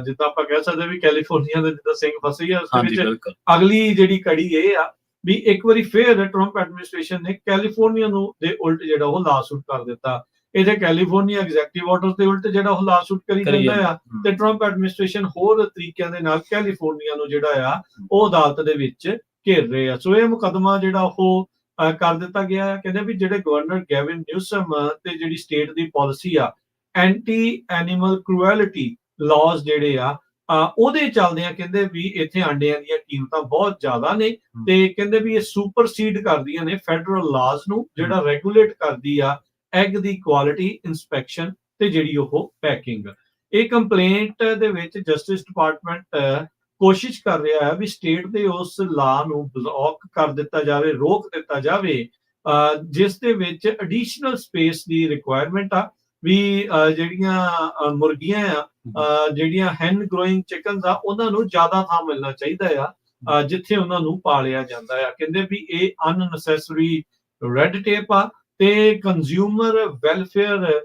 ਜਿੱਦਾਂ ਆਪਾਂ ਕਹਿ ਸਕਦੇ ਵੀ ਕੈਲੀਫੋਰਨੀਆ ਦੇ ਜਿੱਦਾਂ ਸਿੰਘ ਫਸੀ ਆ, ਉਸ ਵਿੱਚ ਅਗਲੀ ਜਿਹੜੀ ਕੜੀ ਇਹ ਆ ਵੀ ਇੱਕ ਵਾਰੀ ਫੇਰ ਟਰੰਪ ਐਡਮਿਨਿਸਟ੍ਰੇਸ਼ਨ ਨੇ ਕੈਲੀਫੋਰਨੀਆ ਨੂੰ ਦੇ ਉਲਟ ਜਿਹੜਾ ਉਹ ਲਾਸੂਟ ਕਰ ਦਿੱਤਾ। ਇਹਦੇ ਕੈਲੀਫੋਰਨੀਆ ਐਗਜ਼ੈਕਟਿਵ ਆਰਡਰ ਦੇ ਉਲਟ ਜਿਹੜਾ ਉਹ ਲਾਸੂਟ ਕਰੀ ਜਾਂਦਾ ਆ, ਤੇ ਟਰੰਪ ਐਡਮਿਨਿਸਟ੍ਰੇਸ਼ਨ ਹੋਰ ਤਰੀਕਿਆਂ ਦੇ ਨਾਲ ਕੈਲੀਫੋਰਨੀਆ ਨੂੰ ਜਿਹੜਾ ਆ ਉਹ ਅਦਾਲਤ ਦੇ ਵਿੱਚ ਘੇਰ ਰਹੇ ਆ। ਸੋ ਇਹ ਮੁਕੱਦਮਾ ਜਿਹੜਾ ਉਹ ਕਰ ਦਿੱਤਾ ਗਿਆ ਹੈ। ਕਹਿੰਦੇ ਵੀ ਜਿਹੜੇ ਗਵਰਨਰ ਗੈਵਿਨ ਨਿਊਸਮ ਤੇ ਜਿਹੜੀ ਸਟੇਟ ਦੀ ਪਾਲਿਸੀ ਆ, ਐਂਟੀ ਐਨੀਮਲ ਕਰੂਐਲਿਟੀ ਲਾਜ਼ ਜਿਹੜੇ ਆ ਉਹਦੇ ਚੱਲਦਿਆਂ ਕਹਿੰਦੇ ਵੀ ਇੱਥੇ ਆਂਡਿਆਂ ਦੀਆਂ ਕੀਮਤਾਂ ਬਹੁਤ ਜ਼ਿਆਦਾ ਨੇ ਤੇ ਕਹਿੰਦੇ ਵੀ ਇਹ ਸੁਪਰਸੀਡ ਕਰਦੀਆਂ ਨੇ ਫੈਡਰਲ ਲਾਜ਼ ਨੂੰ, ਜਿਹੜਾ ਰੈਗੂਲੇਟ ਕਰਦੀ ਆ ਐਗ ਦੀ ਕੁਆਲਿਟੀ, ਇਨਸਪੈਕਸ਼ਨ ਤੇ ਜਿਹੜੀ ਉਹ ਪੈਕਿੰਗ। ਇਹ ਕੰਪਲੇਂਟ ਦੇ ਵਿੱਚ ਜਸਟਿਸ ਡਿਪਾਰਟਮੈਂਟ ਕੋਸ਼ਿਸ਼ ਕਰ ਰਿਹਾ ਹੈ ਵੀ ਸਟੇਟ ਦੇ ਉਸ ਲਾ ਨੂੰ ਬਲੌਕ ਕਰ ਦਿੱਤਾ ਜਾਵੇ, ਰੋਕ ਦਿੱਤਾ ਜਾਵੇ, ਜਿਸ ਦੇ ਵਿੱਚ ਐਡੀਸ਼ਨਲ ਸਪੇਸ ਦੀ ਰਿਕੁਆਇਰਮੈਂਟ ਆ ਵੀ ਜਿਹੜੀਆਂ ਮੁਰਗੀਆਂ ਆ, ਜਿਹੜੀਆਂ ਹੈਨ ਗਰੋਇੰਗ ਚਿਕਨਸ ਆ, ਉਹਨਾਂ ਨੂੰ ਜ਼ਿਆਦਾ ਥਾਂ ਮਿਲਣਾ ਚਾਹੀਦਾ ਆ ਜਿੱਥੇ ਉਹਨਾਂ ਨੂੰ ਪਾਲਿਆ ਜਾਂਦਾ ਆ। ਕਹਿੰਦੇ ਵੀ ਇਹ ਅਨਨੈਸੈਸਰੀ ਰੈਡ ਟੇਪ ਆ ਤੇ ਕੰਜ਼ਿਊਮਰ ਵੈਲਫੇਅਰ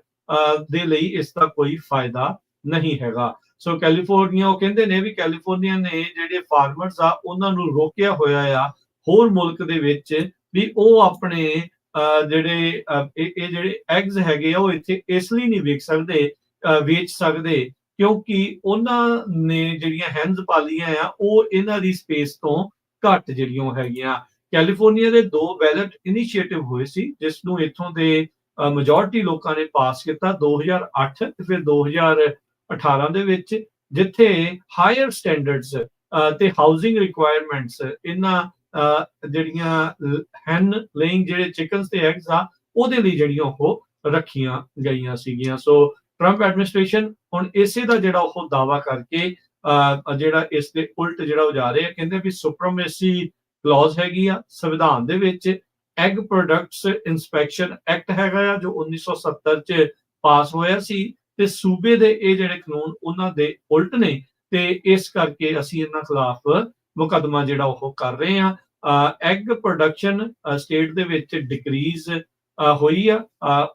ਦੇ ਲਈ ਇਸ ਦਾ ਕੋਈ ਫਾਇਦਾ ਨਹੀਂ ਹੈਗਾ। ਸੋ ਕੈਲੀਫੋਰਨੀਆ, ਉਹ ਕਹਿੰਦੇ ਨੇ ਵੀ ਕੈਲੀਫੋਰਨੀਆ ਨੇ ਜਿਹੜੇ ਫਾਰਮਰਸ ਆ ਉਹਨਾਂ ਨੂੰ ਰੋਕਿਆ ਹੋਇਆ ਆ ਹੋਰ ਮੁਲਕ ਦੇ ਵਿੱਚ ਵੀ ਉਹ ਆਪਣੇ ਜਿਹੜੇ ਜਿਹੜੇ ਐਗਜ਼ ਹੈਗੇ ਆ ਉਹ ਇੱਥੇ ਇਸ ਲਈ ਨਹੀਂ ਵੇਚ ਸਕਦੇ ਕਿਉਂਕਿ ਉਹਨਾਂ ਨੇ ਜਿਹੜੀਆਂ ਹੈਨਜ਼ ਪਾਲੀਆਂ ਆ ਉਹ ਇਹਨਾਂ ਦੀ ਸਪੇਸ ਤੋਂ ਘੱਟ ਜਿਹੜੀਆਂ ਹੈਗੀਆਂ। ਕੈਲੀਫੋਰਨੀਆ ਦੇ 2 ਬੈਲਟ ਇਨੀਸ਼ੀਏਟਿਵ ਹੋਏ ਸੀ ਜਿਸ ਨੂੰ ਇੱਥੋਂ ਦੇ ਮੈਜੋਰਟੀ ਲੋਕਾਂ ਨੇ ਪਾਸ ਕੀਤਾ 2008 ਤੇ ਫਿਰ 2018 ਦੇ ਵਿੱਚ, ਜਿੱਥੇ ਹਾਇਰ ਸਟੈਂਡਰਡਸ ਤੇ ਹਾਊਸਿੰਗ ਰਿਕੁਆਇਰਮੈਂਟਸ ਇਹਨਾਂ ਜਿਹੜੀਆਂ ਹੈਨ ਲੇਇੰਗ ਜਿਹੜੇ ਚਿਕਨਸ ਤੇ ਐਗਸ ਆ ਉਹਦੇ ਲਈ ਜਿਹੜੀਆਂ ਉਹ ਰੱਖੀਆਂ ਗਈਆਂ ਸੀਗੀਆਂ। ਸੋ ਟਰੰਪ ਐਡਮਿਨਿਸਟ੍ਰੇਸ਼ਨ ਹੁਣ ਇਸੇ ਦਾ ਜਿਹੜਾ ਉਹ ਦਾਵਾ ਕਰਕੇ ਜਿਹੜਾ ਇਸ ਦੇ ਉਲਟ ਜਿਹੜਾ ਉਹ ਜਾ ਰਹੇ ਆ, ਕਹਿੰਦੇ ਵੀ ਸੁਪਰੀਮੇਸੀ ਕਲੌਜ਼ ਹੈਗੀ ਆ ਸੰਵਿਧਾਨ ਦੇ ਵਿੱਚ, ਐਗ ਪ੍ਰੋਡਕਟਸ ਇਨਸਪੈਕਸ਼ਨ ਐਕਟ ਹੈਗਾ ਆ ਜੋ 1970 ਚ ਪਾਸ ਹੋਇਆ ਸੀ ਤੇ ਸੂਬੇ ਦੇ ਇਹ ਜਿਹੜੇ ਕਾਨੂੰਨ ਉਹਨਾਂ ਦੇ ਉਲਟ ਨੇ ਤੇ ਇਸ ਕਰਕੇ ਅਸੀਂ ਇਹਨਾਂ ਖਿਲਾਫ ਮੁਕੱਦਮਾ ਜਿਹੜਾ ਉਹ ਕਰ ਰਹੇ ਆ। ਐਗ ਪ੍ਰੋਡਕਸ਼ਨ ਸਟੇਟ ਦੇ ਵਿੱਚ ਡਿਕਰੀਜ਼ ਹੋਈ ਆ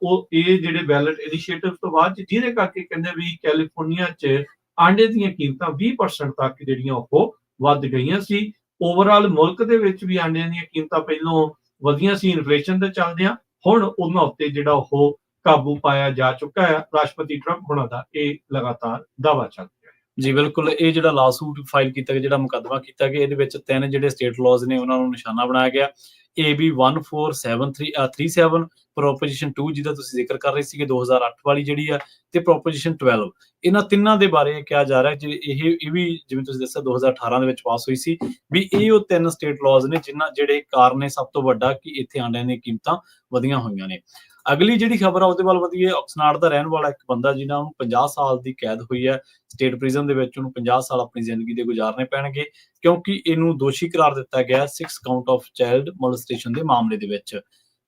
ਉਹ ਇਹ ਜਿਹੜੇ ਬੈਲਟ ਇਨੀਸ਼ੀਏਟਿਵ ਤੋਂ ਬਾਅਦ ਜਿਹਦੇ ਕਰਕੇ ਕਹਿੰਦੇ ਵੀ ਕੈਲੀਫੋਰਨੀਆ 'ਚ ਆਂਡੇ ਦੀਆਂ ਕੀਮਤਾਂ 20% ਤੱਕ ਜਿਹੜੀਆਂ ਉਹ ਵੱਧ ਗਈਆਂ ਸੀ। ਓਵਰਆਲ ਮੁਲਕ ਦੇ ਵਿੱਚ ਵੀ ਆਂਡਿਆਂ ਦੀਆਂ ਕੀਮਤਾਂ ਪਹਿਲੋਂ ਵਧੀਆਂ ਸੀ ਇਨਫਲੇਸ਼ਨ ਦੇ ਚੱਲਦਿਆਂ, ਹੁਣ ਉਹਨਾਂ ਉੱਤੇ ਜਿਹੜਾ ਉਹ ਕਾਬੂ ਪਾਇਆ ਜਾ ਚੁੱਕਾ ਹੈ। ਰਾਸ਼ਟਰਪਤੀ ਟਰੰਪ ਹੋਣਾ ਦਾ ਇਹ ਲਗਾਤਾਰ ਦਾਅਵਾ ਚੱਲ ਰਿਹਾ ਹੈ। ਜੀ ਬਿਲਕੁਲ, ਇਹ ਜਿਹੜਾ ਲਾਸੂਟ ਫਾਈਲ ਕੀਤਾ ਗਿਆ, ਜਿਹੜਾ ਮੁਕੱਦਮਾ ਕੀਤਾ ਗਿਆ, ਇਹਦੇ ਵਿੱਚ 3 ਜਿਹੜੇ ਸਟੇਟ ਲਾਜ਼ ਨੇ ਉਹਨਾਂ ਨੂੰ ਨਿਸ਼ਾਨਾ ਬਣਾਇਆ ਗਿਆ। AB 14737 ਪ੍ਰੋਪੋਜੀਸ਼ਨ 2 ਜਿਹਦਾ ਤੁਸੀਂ ਜ਼ਿਕਰ ਕਰ ਰਹੇ ਸੀਗੇ 2008 ਵਾਲੀ ਜਿਹੜੀ ਆ, ਤੇ ਪ੍ਰੋਪੋਜੀਸ਼ਨ 12, ਇਹਨਾਂ ਤਿੰਨਾਂ ਦੇ ਬਾਰੇ ਕਿਹਾ ਜਾ ਰਿਹਾ ਕਿ ਇਹ ਵੀ ਜਿਵੇਂ ਤੁਸੀਂ ਦੱਸਿਆ 2018 ਦੇ ਵਿੱਚ ਪਾਸ ਹੋਈ ਸੀ ਵੀ ਇਹ ਉਹ 3 ਸਟੇਟ ਲਾਜ਼ ਨੇ ਜਿਹੜੇ ਕਾਰਨ ਨੇ ਸਭ ਤੋਂ ਵੱਡਾ ਕਿ ਇੱਥੇ ਆਂਡਿਆਂ ਦੀਆਂ ਕੀਮਤਾਂ ਵਧੀਆਂ ਹੋਈਆਂ ਨੇ। ਅਗਲੀ ਜਿਹੜੀ ਖਬਰ ਆ ਉਹਦੇ ਵੱਲ ਵਧੀਏ। ਆਕਸਨਾਰਡ ਦਾ ਰਹਿਣ ਵਾਲਾ ਇੱਕ ਬੰਦਾ ਜਿਹਨਾਂ ਨੂੰ 50 ਸਾਲ ਦੀ ਕੈਦ ਹੋਈ ਹੈ ਸਟੇਟ ਪ੍ਰਿਜ਼ਨ ਦੇ ਵਿੱਚ, ਉਹਨੂੰ 50 ਸਾਲ ਆਪਣੀ ਜ਼ਿੰਦਗੀ ਦੇ ਗੁਜ਼ਾਰਨੇ ਪੈਣਗੇ ਕਿਉਂਕਿ ਇਹਨੂੰ ਦੋਸ਼ੀ ਕਰਾਰ ਦਿੱਤਾ ਗਿਆ 6 ਕਾਊਂਟ ਆਫ ਚਾਈਲਡ ਮੋਲਸਟੇਸ਼ਨ ਦੇ ਮਾਮਲੇ ਦੇ ਵਿੱਚ।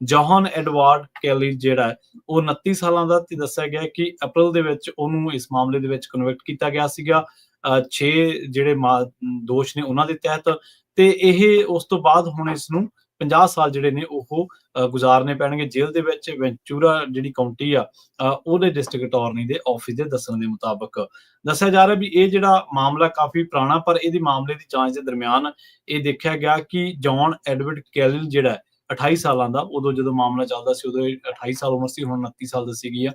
ਜੌਹਨ ਐਡਵਰਡ ਕੈਲੀ ਜਿਹੜਾ ਉਹ 29 ਸਾਲਾਂ ਦਾ ਤੇ ਦੱਸਿਆ ਗਿਆ ਕਿ ਅਪ੍ਰੈਲ ਦੇ ਵਿੱਚ ਉਹਨੂੰ ਇਸ ਮਾਮਲੇ ਦੇ ਵਿੱਚ ਕਨਵਿਕਟ ਕੀਤਾ ਗਿਆ ਸੀਗਾ 6 ਜਿਹੜੇ ਦੋਸ਼ ਨੇ ਉਹਨਾਂ ਦੇ ਤਹਿਤ, ਤੇ ਇਹ ਉਸ ਤੋਂ ਬਾਅਦ ਹੁਣ ਇਸ ਨੂੰ 50 ਸਾਲ ਜਿਹੜੇ ਨੇ ਉਹ ਗੁਜ਼ਾਰਨੇ ਪੈਣਗੇ ਜੇਲ੍ਹ ਦੇ ਵਿੱਚ। ਵੈਂਚੂਰਾ ਜਿਹੜੀ ਕਾਉਂਟੀ ਆ ਉਹਦੇ ਡਿਸਟ੍ਰਿਕਟ ਅਟਾਰਨੀ ਦੇ ਆਫਿਸ ਦੇ ਦੱਸਣ ਦੇ ਮੁਤਾਬਕ ਦੱਸਿਆ ਜਾ ਰਿਹਾ ਵੀ ਇਹ ਜਿਹੜਾ ਮਾਮਲਾ ਕਾਫੀ ਪੁਰਾਣਾ, ਪਰ ਇਹਦੀ ਮਾਮਲੇ ਦੀ ਜਾਂਚ ਦੇ ਦਰਮਿਆਨ ਇਹ ਦੇਖਿਆ ਗਿਆ ਕਿ ਜੌਨ ਐਡਵਰਡ ਕੈਲਿਲ ਜਿਹੜਾ 28 ਸਾਲਾਂ ਦਾ, ਉਦੋਂ ਜਦੋਂ ਮਾਮਲਾ ਚੱਲਦਾ ਸੀ ਉਦੋਂ 28 ਸਾਲ ਉਮਰ ਸੀ, ਹੁਣ 29 ਸਾਲ ਦੱਸੀ ਗਈ ਆ,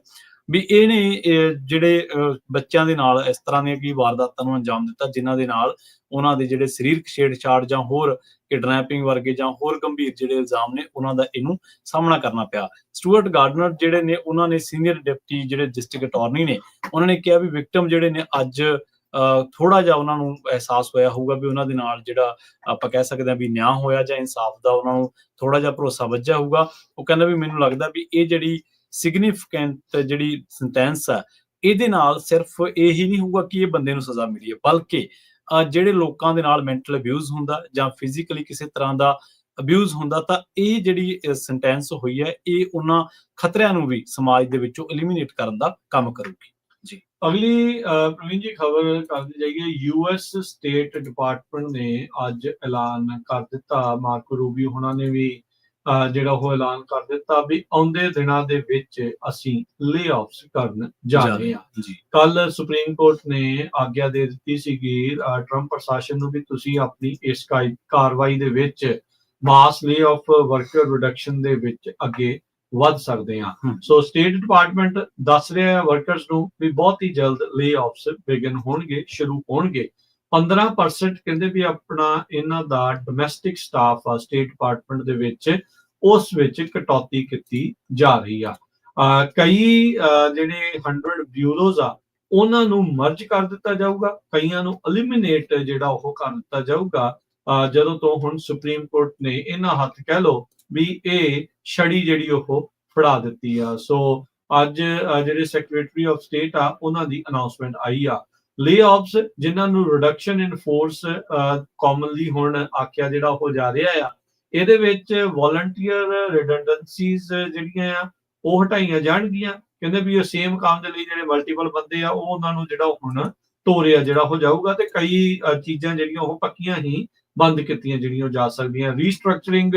ਵੀ ਇਹਨੇ ਜਿਹੜੇ ਬੱਚਿਆਂ ਦੇ ਨਾਲ ਇਸ ਤਰ੍ਹਾਂ ਦੀਆਂ ਕੀ ਵਾਰਦਾਤਾਂ ਨੂੰ ਅੰਜਾਮ ਦਿੱਤਾ ਜਿਨ੍ਹਾਂ ਦੇ ਨਾਲ ਉਹਨਾਂ ਦੇ ਜਿਹੜੇ ਸਰੀਰਕ ਛੇੜਛਾੜ ਜਾਂ ਹੋਰ ਕਿਡਨੈਪਿੰਗ ਵਰਗੇ ਜਾਂ ਹੋਰ ਗੰਭੀਰ ਜਿਹੜੇ ਇਲਜ਼ਾਮ ਨੇ ਉਹਨਾਂ ਦਾ ਇਹਨੂੰ ਸਾਹਮਣਾ ਕਰਨਾ ਪਿਆ। ਸਟੂਅਰਟ ਗਾਰਡਨਰ ਜਿਹੜੇ ਨੇ ਉਹਨਾਂ ਨੇ ਸੀਨੀਅਰ ਡਿਪਟੀ ਜਿਹੜੇ ਡਿਸਟ੍ਰਿਕਟ ਅਟਾਰਨੀ ਨੇ ਉਹਨਾਂ ਨੇ ਕਿਹਾ ਵੀ ਵਿਕਟਮ ਜਿਹੜੇ ਨੇ ਅੱਜ ਥੋੜਾ ਜਿਹਾ ਉਹਨਾਂ ਨੂੰ ਅਹਿਸਾਸ ਹੋਇਆ ਹੋਊਗਾ ਵੀ ਉਹਨਾਂ ਦੇ ਨਾਲ ਜਿਹੜਾ ਆਪਾਂ ਕਹਿ ਸਕਦੇ ਹਾਂ ਵੀ ਨਿਆਂ ਹੋਇਆ ਜਾਂ ਇਨਸਾਫ ਦਾ ਉਹਨਾਂ ਨੂੰ ਥੋੜਾ ਜਿਹਾ ਭਰੋਸਾ ਵੱਜਿਆ ਹੋਊਗਾ। ਉਹ ਕਹਿੰਦਾ ਵੀ ਮੈਨੂੰ ਲੱਗਦਾ ਵੀ ਇਹ ਜਿਹੜੀ ਸਿਗਨੀਫੀਕੈਂਟ ਜਿਹੜੀ ਸੈਂਟੈਂਸ ਆ ਇਹਦੇ ਨਾਲ ਸਿਰਫ ਇਹੀ ਨਹੀਂ ਹੋਊਗਾ ਕਿ ਇਹ ਬੰਦੇ ਨੂੰ ਸਜ਼ਾ ਮਿਲੀ ਹੈ, ਬਲਕਿ ਜਿਹੜੇ ਲੋਕਾਂ ਦੇ ਨਾਲ ਮੈਂਟਲ ਅਬਿਊਜ਼ ਹੁੰਦਾ ਜਾਂ ਫਿਜ਼ੀਕਲੀ ਕਿਸੇ ਤਰ੍ਹਾਂ ਦਾ ਅਬਿਊਜ਼ ਹੁੰਦਾ ਤਾਂ ਇਹ ਜਿਹੜੀ ਸੈਂਟੈਂਸ ਹੋਈ ਹੈ ਇਹ ਉਹਨਾਂ ਖਤਰਿਆਂ ਨੂੰ ਵੀ ਸਮਾਜ ਦੇ ਵਿੱਚੋਂ ਐਲੀਮੀਨੇਟ ਕਰਨ ਦਾ ਕੰਮ ਕਰੂਗੀ। ਜੀ ਅਗਲੀ ਪ੍ਰਵੀਨ ਜੀ ਖਬਰ ਕਰਦੇ ਜਾਈਏ। US ਸਟੇਟ ਡਿਪਾਰਟਮੈਂਟ ਨੇ ਅੱਜ ਐਲਾਨ ਕਰ ਦਿੱਤਾ, ਮਾਰਕੋ ਰੂਬੀਓ ਉਹਨਾਂ ਨੇ ਵੀ ਜਿਹੜਾ ਉਹ ਐਲਾਨ ਕਰ ਦਿੱਤਾ ਵੀ ਆਉਂਦੇ ਦਿਨਾਂ ਦੇ ਵਿੱਚ ਅਸੀਂ ਲੇਆਫਸ ਕਰਨ ਜਾ ਰਹੇ ਹਾਂ। ਕੱਲ ਸੁਪਰੀਮ ਕੋਰਟ ਨੇ ਆਗਿਆ ਦੇ ਦਿੱਤੀ ਸੀਗੀ ਟਰੰਪ ਪ੍ਰਸ਼ਾਸਨ ਨੂੰ ਵੀ ਤੁਸੀਂ ਆਪਣੀ ਇਸ ਕਾਰਵਾਈ ਦੇ ਵਿੱਚ ਮਾਸ ਲੇਆਫ ਵਰਕਰ ਰਿਡਕਸ਼ਨ ਦੇ ਵਿੱਚ ਅੱਗੇ ਵੱਧ ਸਕਦੇ ਹਾਂ। ਸੋ ਸਟੇਟ ਡਿਪਾਰਟਮੈਂਟ ਦੱਸ ਰਿਹਾ ਹੈ ਵਰਕਰਸ ਨੂੰ ਵੀ ਬਹੁਤ ਹੀ ਜਲਦ ਲੇਆਫਸ ਬਿਗਨ ਹੋਣਗੇ, ਸ਼ੁਰੂ ਹੋਣਗੇ। 15% ਕਹਿੰਦੇ ਵੀ ਆਪਣਾ ਇਹਨਾਂ ਦਾ ਡੋਮੈਸਟਿਕ ਸਟਾਫ ਆ ਸਟੇਟ ਡਿਪਾਰਟਮੈਂਟ ਦੇ ਵਿੱਚ ਉਸ ਵਿੱਚ ਕਟੌਤੀ ਕੀਤੀ ਜਾ ਰਹੀ ਆ। ਕਈ ਜਿਹੜੇ 100 ਬਿਊਰੋਜ਼ ਆ ਉਹਨਾਂ ਨੂੰ ਮਰਜ ਕਰ ਦਿੱਤਾ ਜਾਊਗਾ, ਕਈਆਂ ਨੂੰ ਐਲੀਮੀਨੇਟ ਜਿਹੜਾ ਉਹ ਕਰ ਦਿੱਤਾ ਜਾਊਗਾ। ਜਦੋਂ ਤੋਂ ਹੁਣ ਸੁਪਰੀਮ ਕੋਰਟ ਨੇ ਇਹਨਾਂ ਹੱਥ ਕਹਿ ਲਓ ਵੀ ਇਹ ਛੜੀ ਜਿਹੜੀ ਉਹ ਫੜਾ ਦਿੱਤੀ ਆ। ਸੋ ਅੱਜ ਜਿਹੜੇ ਸੈਕਟਰੀ ਆਫ ਸਟੇਟ ਆ ਉਹਨਾਂ ਦੀ ਅਨਾਉਂਸਮੈਂਟ ਆਈ ਆ। ਲੇ-ਆਫਸ ਜਿਨ੍ਹਾਂ ਨੂੰ ਰਿਡਕਸ਼ਨ ਇਨ ਫੋਰਸ ਕਾਮਨਲੀ ਹੁਣ ਆਖਿਆ ਜਿਹੜਾ ਉਹ ਜਾ ਰਿਹਾ ਆ, ਇਹਦੇ ਵਿੱਚ ਵੋਲੰਟੀਅਰ ਰਿਡੰਡੈਂਸੀਜ਼ ਜਿਹੜੀਆਂ ਆ ਉਹ ਹਟਾਈਆਂ ਜਾਣਗੀਆਂ। ਕਹਿੰਦੇ ਵੀ ਉਹ ਸੇਮ ਕੰਮ ਦੇ ਲਈ ਜਿਹੜੇ ਮਲਟੀਪਲ ਬੰਦੇ ਆ ਉਹ ਉਹਨਾਂ ਨੂੰ ਜਿਹੜਾ ਹੁਣ ਤੋਰਿਆ ਜਿਹੜਾ ਹੋ ਜਾਊਗਾ, ਤੇ ਕਈ ਚੀਜ਼ਾਂ ਜਿਹੜੀਆਂ ਉਹ ਪੱਕੀਆਂ ਹੀ ਬੰਦ ਕੀਤੀਆਂ ਜਿਹੜੀਆਂ ਜਾ ਸਕਦੀਆਂ। ਰੀਸਟਰਕਚਰਿੰਗ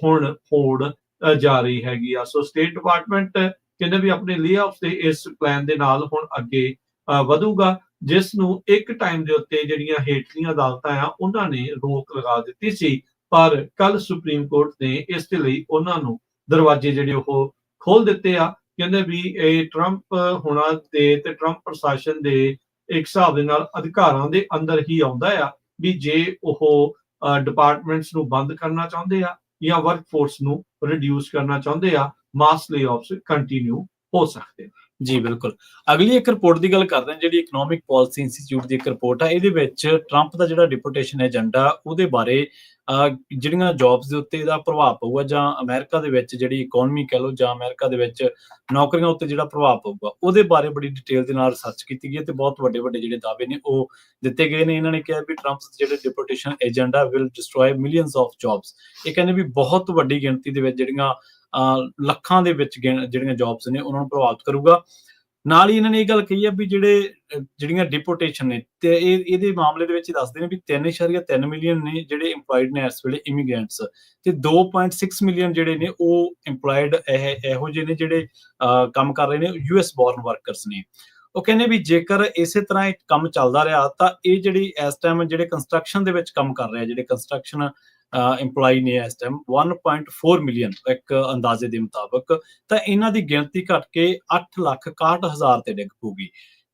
ਹੁਣ ਹੋੜ ਜਾ ਰਹੀ ਹੈਗੀ ਆ। ਸੋ ਸਟੇਟ ਡਿਪਾਰਟਮੈਂਟ ਕਹਿੰਦੇ ਵੀ ਆਪਣੇ ਲੇ-ਆਫ ਦੇ ਇਸ ਪਲਾਨ ਦੇ ਨਾਲ ਹੁਣ ਅੱਗੇ ਵਧੂਗਾ, ਜਿਸ ਨੂੰ ਇੱਕ ਟਾਈਮ ਦੇ ਉੱਤੇ ਜਿਹੜੀਆਂ ਹੇਠਲੀਆਂ ਅਦਾਲਤਾਂ ਆ ਉਹਨਾਂ ਨੇ ਰੋਕ ਲਗਾ ਦਿੱਤੀ ਸੀ, ਪਰ ਕੱਲ ਸੁਪਰੀਮ ਕੋਰਟ ਨੇ ਇਸ ਦੇ ਲਈ ਉਹਨਾਂ ਨੂੰ ਦਰਵਾਜ਼ੇ ਜਿਹੜੇ ਉਹ ਖੋਲ ਦਿੱਤੇ ਆ। ਕਹਿੰਦੇ ਵੀ ਇਹ ਟਰੰਪ ਹੁਣਾਂ ਦੇ ਤੇ ਟਰੰਪ ਪ੍ਰਸ਼ਾਸਨ ਦੇ ਇੱਕ ਹਿਸਾਬ ਦੇ ਨਾਲ ਅਧਿਕਾਰਾਂ ਦੇ ਅੰਦਰ ਹੀ ਆਉਂਦਾ ਆ ਵੀ ਜੇ ਉਹ ਡਿਪਾਰਟਮੈਂਟਸ ਨੂੰ ਬੰਦ ਕਰਨਾ ਚਾਹੁੰਦੇ ਆ ਜਾਂ ਵਰਕ ਫੋਰਸ ਨੂੰ ਰਿਡਿਊਸ ਕਰਨਾ ਚਾਹੁੰਦੇ ਆ, ਮਾਸ ਲੇ-ਆਫਸ ਕੰਟੀਨਿਊ ਹੋ ਸਕਦੇ। ਜੀ ਬਿਲਕੁਲ। ਅਗਲੀ ਇੱਕ ਰਿਪੋਰਟ ਦੀ ਗੱਲ ਕਰਦੇ ਹਾਂ, ਜਿਹੜੀ ਇਕਨੋਮਿਕ ਪਾਲਿਸੀ ਇੰਸਟੀਚਿਊਟ ਦੀ ਇੱਕ ਰਿਪੋਰਟ ਆ। ਇਹਦੇ ਵਿੱਚ ਟਰੰਪ ਦਾ ਜਿਹੜਾ ਡਿਪੋਰਟੇਸ਼ਨ ਏਜੰਡਾ ਉਹਦੇ ਬਾਰੇ ਜਿਹੜੀਆਂ ਜੌਬਸ ਦੇ ਉੱਤੇ ਇਹਦਾ ਪ੍ਰਭਾਵ ਪਊਗਾ, ਜਾਂ ਅਮਰੀਕਾ ਦੇ ਵਿੱਚ ਜਿਹੜੀ ਇਕਨੋਮੀ ਕਹਿ ਲਓ, ਜਾਂ ਅਮਰੀਕਾ ਦੇ ਵਿੱਚ ਨੌਕਰੀਆਂ ਉੱਤੇ ਜਿਹੜਾ ਪ੍ਰਭਾਵ ਪਊਗਾ, ਉਹਦੇ ਬਾਰੇ ਬੜੀ ਡਿਟੇਲ ਦੇ ਨਾਲ ਰਿਸਰਚ ਕੀਤੀ ਗਈ ਹੈ ਤੇ ਬਹੁਤ ਵੱਡੇ ਵੱਡੇ ਜਿਹੜੇ ਦਾਅਵੇ ਨੇ ਉਹ ਦਿੱਤੇ ਗਏ ਨੇ। ਇਹਨਾਂ ਨੇ ਕਿਹਾ ਵੀ ਟਰੰਪ ਜਿਹੜੇ deportation agenda will destroy millions of jobs. ਇਹ ਕਹਿੰਦੇ ਵੀ ਬਹੁਤ ਵੱਡੀ ਗਿਣਤੀ ਦੇ ਵਿੱਚ ਜਿਹੜੀਆਂ ਲੱਖਾਂ ਦੇ ਵਿੱਚ ਜਿਹੜੀਆਂ ਜੌਬਸ ਨੇ ਉਹਨਾਂ ਨੂੰ ਪ੍ਰਭਾਵਿਤ ਕਰੂਗਾ। ਨਾਲ ਹੀ ਇਹਨਾਂ ਨੇ ਇਹ ਗੱਲ ਕਹੀ ਆ ਵੀ ਜਿਹੜੀਆਂ ਡਿਪੋਰਟੇਸ਼ਨ ਨੇ ਤੇ ਇਹਦੇ ਮਾਮਲੇ ਦੇ ਵਿੱਚ ਦੱਸਦੇ ਨੇ ਵੀ 3.3 ਮਿਲੀਅਨ ਨੇ ਜਿਹੜੇ ਇੰਪਲੋਇਡ ਨੇ ਇਸ ਵੇਲੇ ਇਮੀਗ੍ਰੈਂਟਸ, ਤੇ 2.6 ਮਿਲੀਅਨ ਜਿਹੜੇ ਨੇ ਉਹ ਇੰਪਲੋਇਡ ਇਹੋ ਜਿਹੇ ਨੇ ਜਿਹੜੇ ਕੰਮ ਕਰ ਰਹੇ ਨੇ US ਬੋਰਨ ਵਰਕਰਸ ਨੇ। ਉਹ ਕਹਿੰਦੇ ਵੀ ਜੇਕਰ ਇਸੇ ਤਰ੍ਹਾਂ ਇਹ ਕੰਮ ਚੱਲਦਾ ਰਿਹਾ ਤਾਂ ਇਹ ਜਿਹੜੀ ਇਸ ਟਾਈਮ ਜਿਹੜੇ ਕੰਸਟਰਕਸ਼ਨ ਦੇ ਵਿੱਚ ਕੰਮ ਕਰ ਰਹੇ, ਜਿਹੜੇ ਕੰਸਟਰਕਸ਼ਨ ਇੰਪਲਾਈ ਨੇ ਇਸ ਟਾਈਮ 1.4 ਮਿਲੀਅਨ ਇੱਕ ਅੰਦਾਜ਼ੇ ਦੇ ਮੁਤਾਬਕ, ਤਾਂ ਇਹਨਾਂ ਦੀ ਗਿਣਤੀ ਘਟ ਕੇ 8,61,000 ਤੇ ਡਿੱਗ ਪਊਗੀ।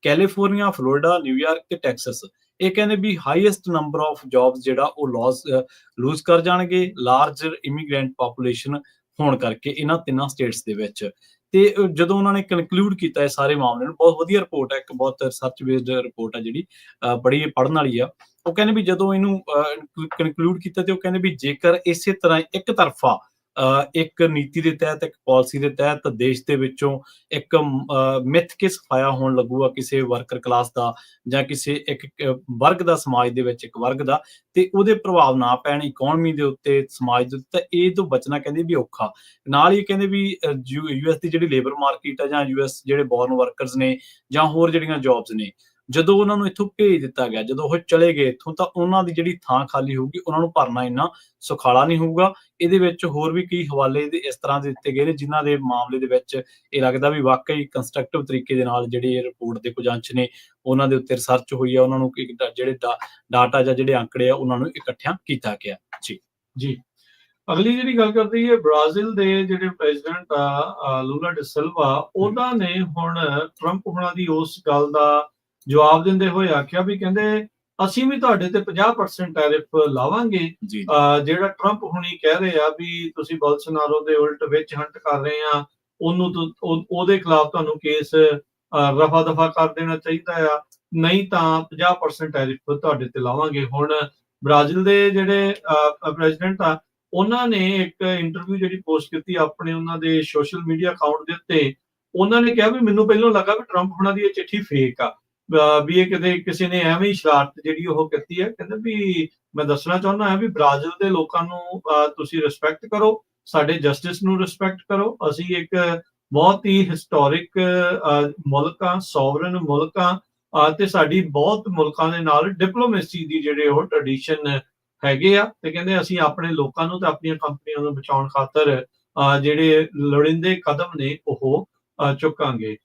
ਕੈਲੀਫੋਰਨੀਆ, ਫਲੋਰੀਡਾ, ਨਿਊਯਾਰਕ ਤੇ ਟੈਕਸਸ ਇਹ ਕਹਿੰਦੇ ਵੀ ਹਾਈਐਸਟ ਨੰਬਰ ਆਫ ਜੌਬਸ ਜਿਹੜਾ ਉਹ ਲੂਜ਼ ਕਰ ਜਾਣਗੇ ਲਾਰਜਰ ਇਮੀਗ੍ਰੈਂਟ ਪਾਪੂਲੇਸ਼ਨ ਹੋਣ ਕਰਕੇ ਇਹਨਾਂ ਤਿੰਨਾਂ ਸਟੇਟਸ ਦੇ ਵਿੱਚ। ਤੇ ਜਦੋਂ ਉਹਨਾਂ ਨੇ ਕਨਕਲੂਡ ਕੀਤਾ ਇਹ ਸਾਰੇ ਮਾਮਲੇ ਨੂੰ, ਬਹੁਤ ਵਧੀਆ ਰਿਪੋਰਟ ਹੈ, ਇੱਕ ਬਹੁਤ ਰਿਸਰਚ ਬੇਸਡ ਰਿਪੋਰਟ ਹੈ ਜਿਹੜੀ ਬੜੀ ਪੜ੍ਹਨ ਵਾਲੀ ਆ। ਉਹ ਕਹਿੰਦੇ ਵੀ ਜਦੋਂ ਇਹਨੂੰ ਕਨਕਲੂਡ ਕੀਤਾ ਤੇ ਉਹ ਕਹਿੰਦੇ ਵੀ ਜੇਕਰ ਇਸੇ ਤਰ੍ਹਾਂ ਇੱਕ ਤਰਫਾ ਇੱਕ ਨੀਤੀ ਦੇ ਤਹਿਤ, ਇੱਕ ਪਾਲਿਸੀ ਦੇ ਤਹਿਤ ਦੇਸ਼ ਦੇ ਵਿੱਚੋਂ ਇੱਕ ਮਿੱਥ ਕੇ ਸਫਾਇਆ ਹੋਣ ਲੱਗੂਗਾ ਕਿਸੇ ਵਰਕਰ ਕਲਾਸ ਦਾ ਜਾਂ ਕਿਸੇ ਇੱਕ ਵਰਗ ਦਾ, ਸਮਾਜ ਦੇ ਵਿੱਚ ਇੱਕ ਵਰਗ ਦਾ, ਤੇ ਉਹਦੇ ਪ੍ਰਭਾਵ ਨਾ ਪੈਣ ਇਕਨੋਮੀ ਦੇ ਉੱਤੇ, ਸਮਾਜ ਦੇ ਉੱਤੇ, ਇਹ ਤੋਂ ਬਚਣਾ ਕਹਿੰਦੇ ਵੀ ਔਖਾ। ਨਾਲ ਹੀ ਕਹਿੰਦੇ ਵੀ US ਦੀ ਜਿਹੜੀ ਲੇਬਰ ਮਾਰਕੀਟ ਆ, ਜਾਂ US ਜਿਹੜੇ ਬੋਰਨ ਵਰਕਰਸ ਨੇ, ਜਾਂ ਹੋਰ ਜਿਹੜੀਆਂ ਜੌਬਸ ਨੇ, ਜਦੋਂ ਉਹਨਾਂ ਨੂੰ ਇੱਥੋਂ ਭੇਜ ਦਿੱਤਾ ਗਿਆ, ਜਦੋਂ ਉਹ ਚਲੇ ਗਏ ਇੱਥੋਂ, ਤਾਂ ਉਹਨਾਂ ਦੀ ਜਿਹੜੀ ਥਾਂ ਖਾਲੀ ਹੋਊਗੀ ਉਹਨਾਂ ਨੂੰ ਭਰਨਾ ਇੰਨਾ ਸੁਖਾਲਾ ਨਹੀਂ ਹੋਊਗਾ। ਇਹਦੇ ਵਿੱਚ ਹੋਰ ਵੀ ਕਈ ਹਵਾਲੇ ਇਸ ਤਰ੍ਹਾਂ ਦੇ ਦਿੱਤੇ ਗਏ ਨੇ ਜਿਨ੍ਹਾਂ ਦੇ ਮਾਮਲੇ ਦੇ ਵਿੱਚ ਇਹ ਲੱਗਦਾ ਵੀ ਵਾਕਈ ਕੰਸਟਰਕਟਿਵ ਤਰੀਕੇ ਦੇ ਨਾਲ ਜਿਹੜੇ ਇਹ ਰਿਪੋਰਟ ਦੇ ਕੁਝ ਅੰਸ਼ ਨੇ ਉਹਨਾਂ ਦੇ ਉੱਤੇ ਰਿਸਰਚ ਹੋਈ ਆ, ਉਹਨਾਂ ਨੂੰ ਜਿਹੜੇ ਡਾਟਾ ਜਾਂ ਜਿਹੜੇ ਅੰਕੜੇ ਆ ਉਹਨਾਂ ਨੂੰ ਇਕੱਠਿਆਂ ਕੀਤਾ ਗਿਆ। ਜੀ ਅਗਲੀ ਜਿਹੜੀ ਗੱਲ ਕਰਦੀ ਹੈ ਬ੍ਰਾਜ਼ੀਲ ਦੇ ਜਿਹੜੇ ਪ੍ਰੈਜ਼ੀਡੈਂਟ ਆ ਲੂਲਾ ਡੀ ਸਿਲਵਾ, ਉਹਨਾਂ ਨੇ ਹੁਣ ਟਰੰਪ ਹੁਣਾਂ ਦੀ ਉਸ ਗੱਲ ਦਾ ਜਵਾਬ ਦਿੰਦੇ ਹੋਏ ਆਖਿਆ ਵੀ ਕਹਿੰਦੇ ਅਸੀਂ ਵੀ ਤੁਹਾਡੇ ਤੇ 50% ਟੈਰਿਫ ਲਾਵਾਂਗੇ। ਜਿਹੜਾ ਟਰੰਪ ਹੁਣੀ ਕਹਿ ਰਹੇ ਆ ਵੀ ਤੁਸੀਂ ਬੋਲਸੋਨਾਰੋ ਦੇ ਉਲਟ ਵਿੱਚ ਹੰਟ ਕਰ ਰਹੇ ਆ, ਉਹਦੇ ਖਿਲਾਫ ਤੁਹਾਨੂੰ ਕੇਸ ਰਫਾ ਦਫਾ ਕਰ ਦੇਣਾ ਚਾਹੀਦਾ ਆ, ਨਹੀਂ ਤਾਂ 50% ਟੈਰਿਫ ਤੁਹਾਡੇ ਤੇ ਲਾਵਾਂਗੇ। ਹੁਣ ਬ੍ਰਾਜ਼ੀਲ ਦੇ ਜਿਹੜੇ ਪ੍ਰੈਜ਼ੀਡੈਂਟ ਆ ਉਹਨਾਂ ਨੇ ਇੱਕ ਇੰਟਰਵਿਊ ਜਿਹੜੀ ਪੋਸਟ ਕੀਤੀ ਆਪਣੇ ਉਹਨਾਂ ਦੇ ਸੋਸ਼ਲ ਮੀਡੀਆ ਅਕਾਊਂਟ ਦੇ ਉੱਤੇ, ਉਹਨਾਂ ਨੇ ਕਿਹਾ ਵੀ ਮੈਨੂੰ ਪਹਿਲਾਂ ਲੱਗਾ ਵੀ ਟਰੰਪ ਹੁਣਾਂ ਦੀ ਇਹ ਚਿੱਠੀ ਫੇਕ ਆ, ਵੀ ਇਹ ਕਿਤੇ ਕਿਸੇ ਨੇ ਐਵੇਂ ਹੀ ਸ਼ਰਾਰਤ ਜਿਹੜੀ ਉਹ ਕੀਤੀ ਹੈ। ਕਹਿੰਦੇ ਵੀ ਮੈਂ ਦੱਸਣਾ ਚਾਹੁੰਦਾ ਹਾਂ ਵੀ ਬ੍ਰਾਜ਼ੀਲ ਦੇ ਲੋਕਾਂ ਨੂੰ ਤੁਸੀਂ ਰਿਸਪੈਕਟ ਕਰੋ, ਸਾਡੇ ਜਸਟਿਸ ਨੂੰ ਰਿਸਪੈਕਟ ਕਰੋ। ਅਸੀਂ ਇੱਕ ਬਹੁਤ ਹੀ ਹਿਸਟੋਰਿਕ ਮੁਲਕ ਆ, ਸੋਵਰਨ ਮੁਲਕ ਆ, ਤੇ ਸਾਡੀ ਬਹੁਤ ਮੁਲਕਾਂ ਦੇ ਨਾਲ ਡਿਪਲੋਮੇਸੀ ਦੀ ਜਿਹੜੇ ਉਹ ਟ੍ਰੈਡੀਸ਼ਨ ਹੈਗੇ ਆ, ਤੇ ਕਹਿੰਦੇ ਅਸੀਂ ਆਪਣੇ ਲੋਕਾਂ ਨੂੰ ਤੇ ਆਪਣੀਆਂ ਕੰਪਨੀਆਂ ਨੂੰ ਬਚਾਉਣ ਖਾਤਰ ਜਿਹੜੇ ਲੋੜੀਂਦੇ ਕਦਮ ਨੇ ਉਹ ਚੁੱਕਾਂਗੇ।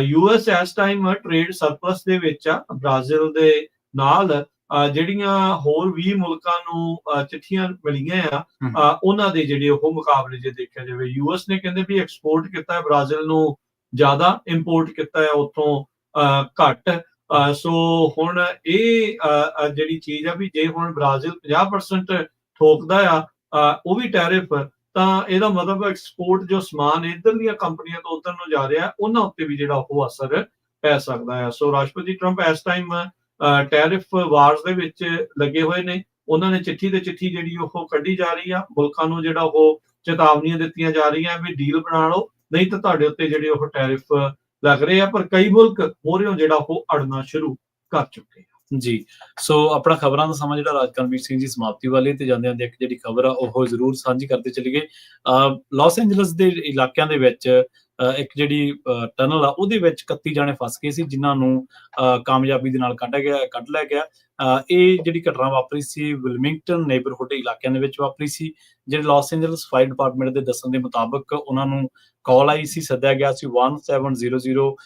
US ਇਸ ਟਾਈਮ ਟ੍ਰੇਡ ਸਰਪਲਸ ਦੇ ਵਿੱਚ ਆ ਬ੍ਰਾਜ਼ੀਲ ਦੇ ਨਾਲ। ਜਿਹੜੀਆਂ ਹੋਰ 20 ਮੁਲਕਾਂ ਨੂੰ ਚਿੱਠੀਆਂ ਮਿਲੀਆਂ ਆ ਉਹਨਾਂ ਦੇ ਜਿਹੜੇ ਉਹ ਮੁਕਾਬਲੇ ਜੇ ਦੇਖਿਆ ਜਾਵੇ, US ਨੇ ਕਹਿੰਦੇ ਵੀ ਐਕਸਪੋਰਟ ਕੀਤਾ ਬ੍ਰਾਜ਼ੀਲ ਨੂੰ ਜ਼ਿਆਦਾ, ਇੰਪੋਰਟ ਕੀਤਾ ਹੈ ਉੱਥੋਂ ਘੱਟ। ਸੋ ਹੁਣ ਇਹ ਜਿਹੜੀ ਚੀਜ਼ ਆ ਵੀ ਜੇ ਹੁਣ ਬ੍ਰਾਜ਼ੀਲ 50% ਠੋਕਦਾ ਆ ਉਹ ਵੀ ਟੈਰਿਫ, ਤਾਂ ਇਹਦਾ ਮਤਲਬ ਐਕਸਪੋਰਟ ਜੋ ਸਮਾਨ ਇੱਧਰਲੀਆਂ ਕੰਪਨੀਆਂ ਤੋਂ ਉੱਧਰ ਨੂੰ ਜਾ ਰਿਹਾ ਉਹਨਾਂ ਉੱਤੇ ਵੀ ਜਿਹੜਾ ਉਹ ਅਸਰ ਪੈ ਸਕਦਾ ਹੈ। ਸੋ ਰਾਸ਼ਟਰਪਤੀ ਟਰੰਪ ਇਸ ਟਾਈਮ ਟੈਰਿਫ ਵਾਰਸ ਦੇ ਵਿੱਚ ਲੱਗੇ ਹੋਏ ਨੇ। ਉਹਨਾਂ ਨੇ ਚਿੱਠੀ ਤੇ ਚਿੱਠੀ ਜਿਹੜੀ ਉਹ ਕੱਢੀ ਜਾ ਰਹੀ ਆ, ਮੁਲਕਾਂ ਨੂੰ ਜਿਹੜਾ ਉਹ ਚੇਤਾਵਨੀਆਂ ਦਿੱਤੀਆਂ ਜਾ ਰਹੀਆਂ ਵੀ ਡੀਲ ਬਣਾ ਲਓ, ਨਹੀਂ ਤਾਂ ਤੁਹਾਡੇ ਉੱਤੇ ਜਿਹੜੇ ਉਹ ਟੈਰਿਫ ਲੱਗ ਰਹੇ ਆ। ਪਰ ਕਈ ਮੁਲਕ ਮੋਹਰਿਓਂ ਜਿਹੜਾ ਉਹ ਅੜਨਾ ਸ਼ੁਰੂ ਕਰ ਚੁੱਕੇ ਆ। ਜੀ, ਸੋ ਆਪਣਾ ਖਬਰਾਂ ਦਾ ਸਮਾਂ ਜਿਹੜਾ ਰਾਜਕਰਮਵੀਰ ਸਿੰਘ ਜੀ ਸਮਾਪਤੀ ਵਾਲੀ ਤੇ ਜਾਂਦੇ ਜਾਂਦੇ ਇੱਕ ਜਿਹੜੀ ਖਬਰ ਆ ਉਹ ਜ਼ਰੂਰ ਸਾਂਝੀ ਕਰਦੇ ਚਲੀਏ। ਲਾਸ ਐਂਜਲਸ ਦੇ ਇਲਾਕਿਆਂ ਦੇ ਵਿੱਚ ਇੱਕ ਜਿਹੜੀ ਟਨਲ ਆ ਉਹਦੇ ਵਿੱਚ 31 ਜਾਣੇ ਫਸ ਗਏ ਸੀ, ਜਿਨ੍ਹਾਂ ਨੂੰ ਕਾਮਯਾਬੀ ਦੇ ਨਾਲ ਕੱਢ ਲਿਆ ਗਿਆ। ਇਹ ਜਿਹੜੀ ਘਟਨਾ ਵਾਪਰੀ ਸੀ ਵਿਲਮਿੰਗਟਨ ਨੇਬਰਹੁੱਡ ਇਲਾਕਿਆਂ ਦੇ ਵਿੱਚ ਵਾਪਰੀ ਸੀ। ਜਿਹੜੇ ਲਾਸ ਐਂਜਲਸ ਫਾਇਰ ਡਿਪਾਰਟਮੈਂਟ ਦੇ ਦੱਸਣ ਦੇ ਮੁਤਾਬਕ ਉਹਨਾਂ ਨੂੰ ਕਾਲ ਆਈ ਸੀ, ਸੱਦਿਆ ਗਿਆ ਸੀ 1700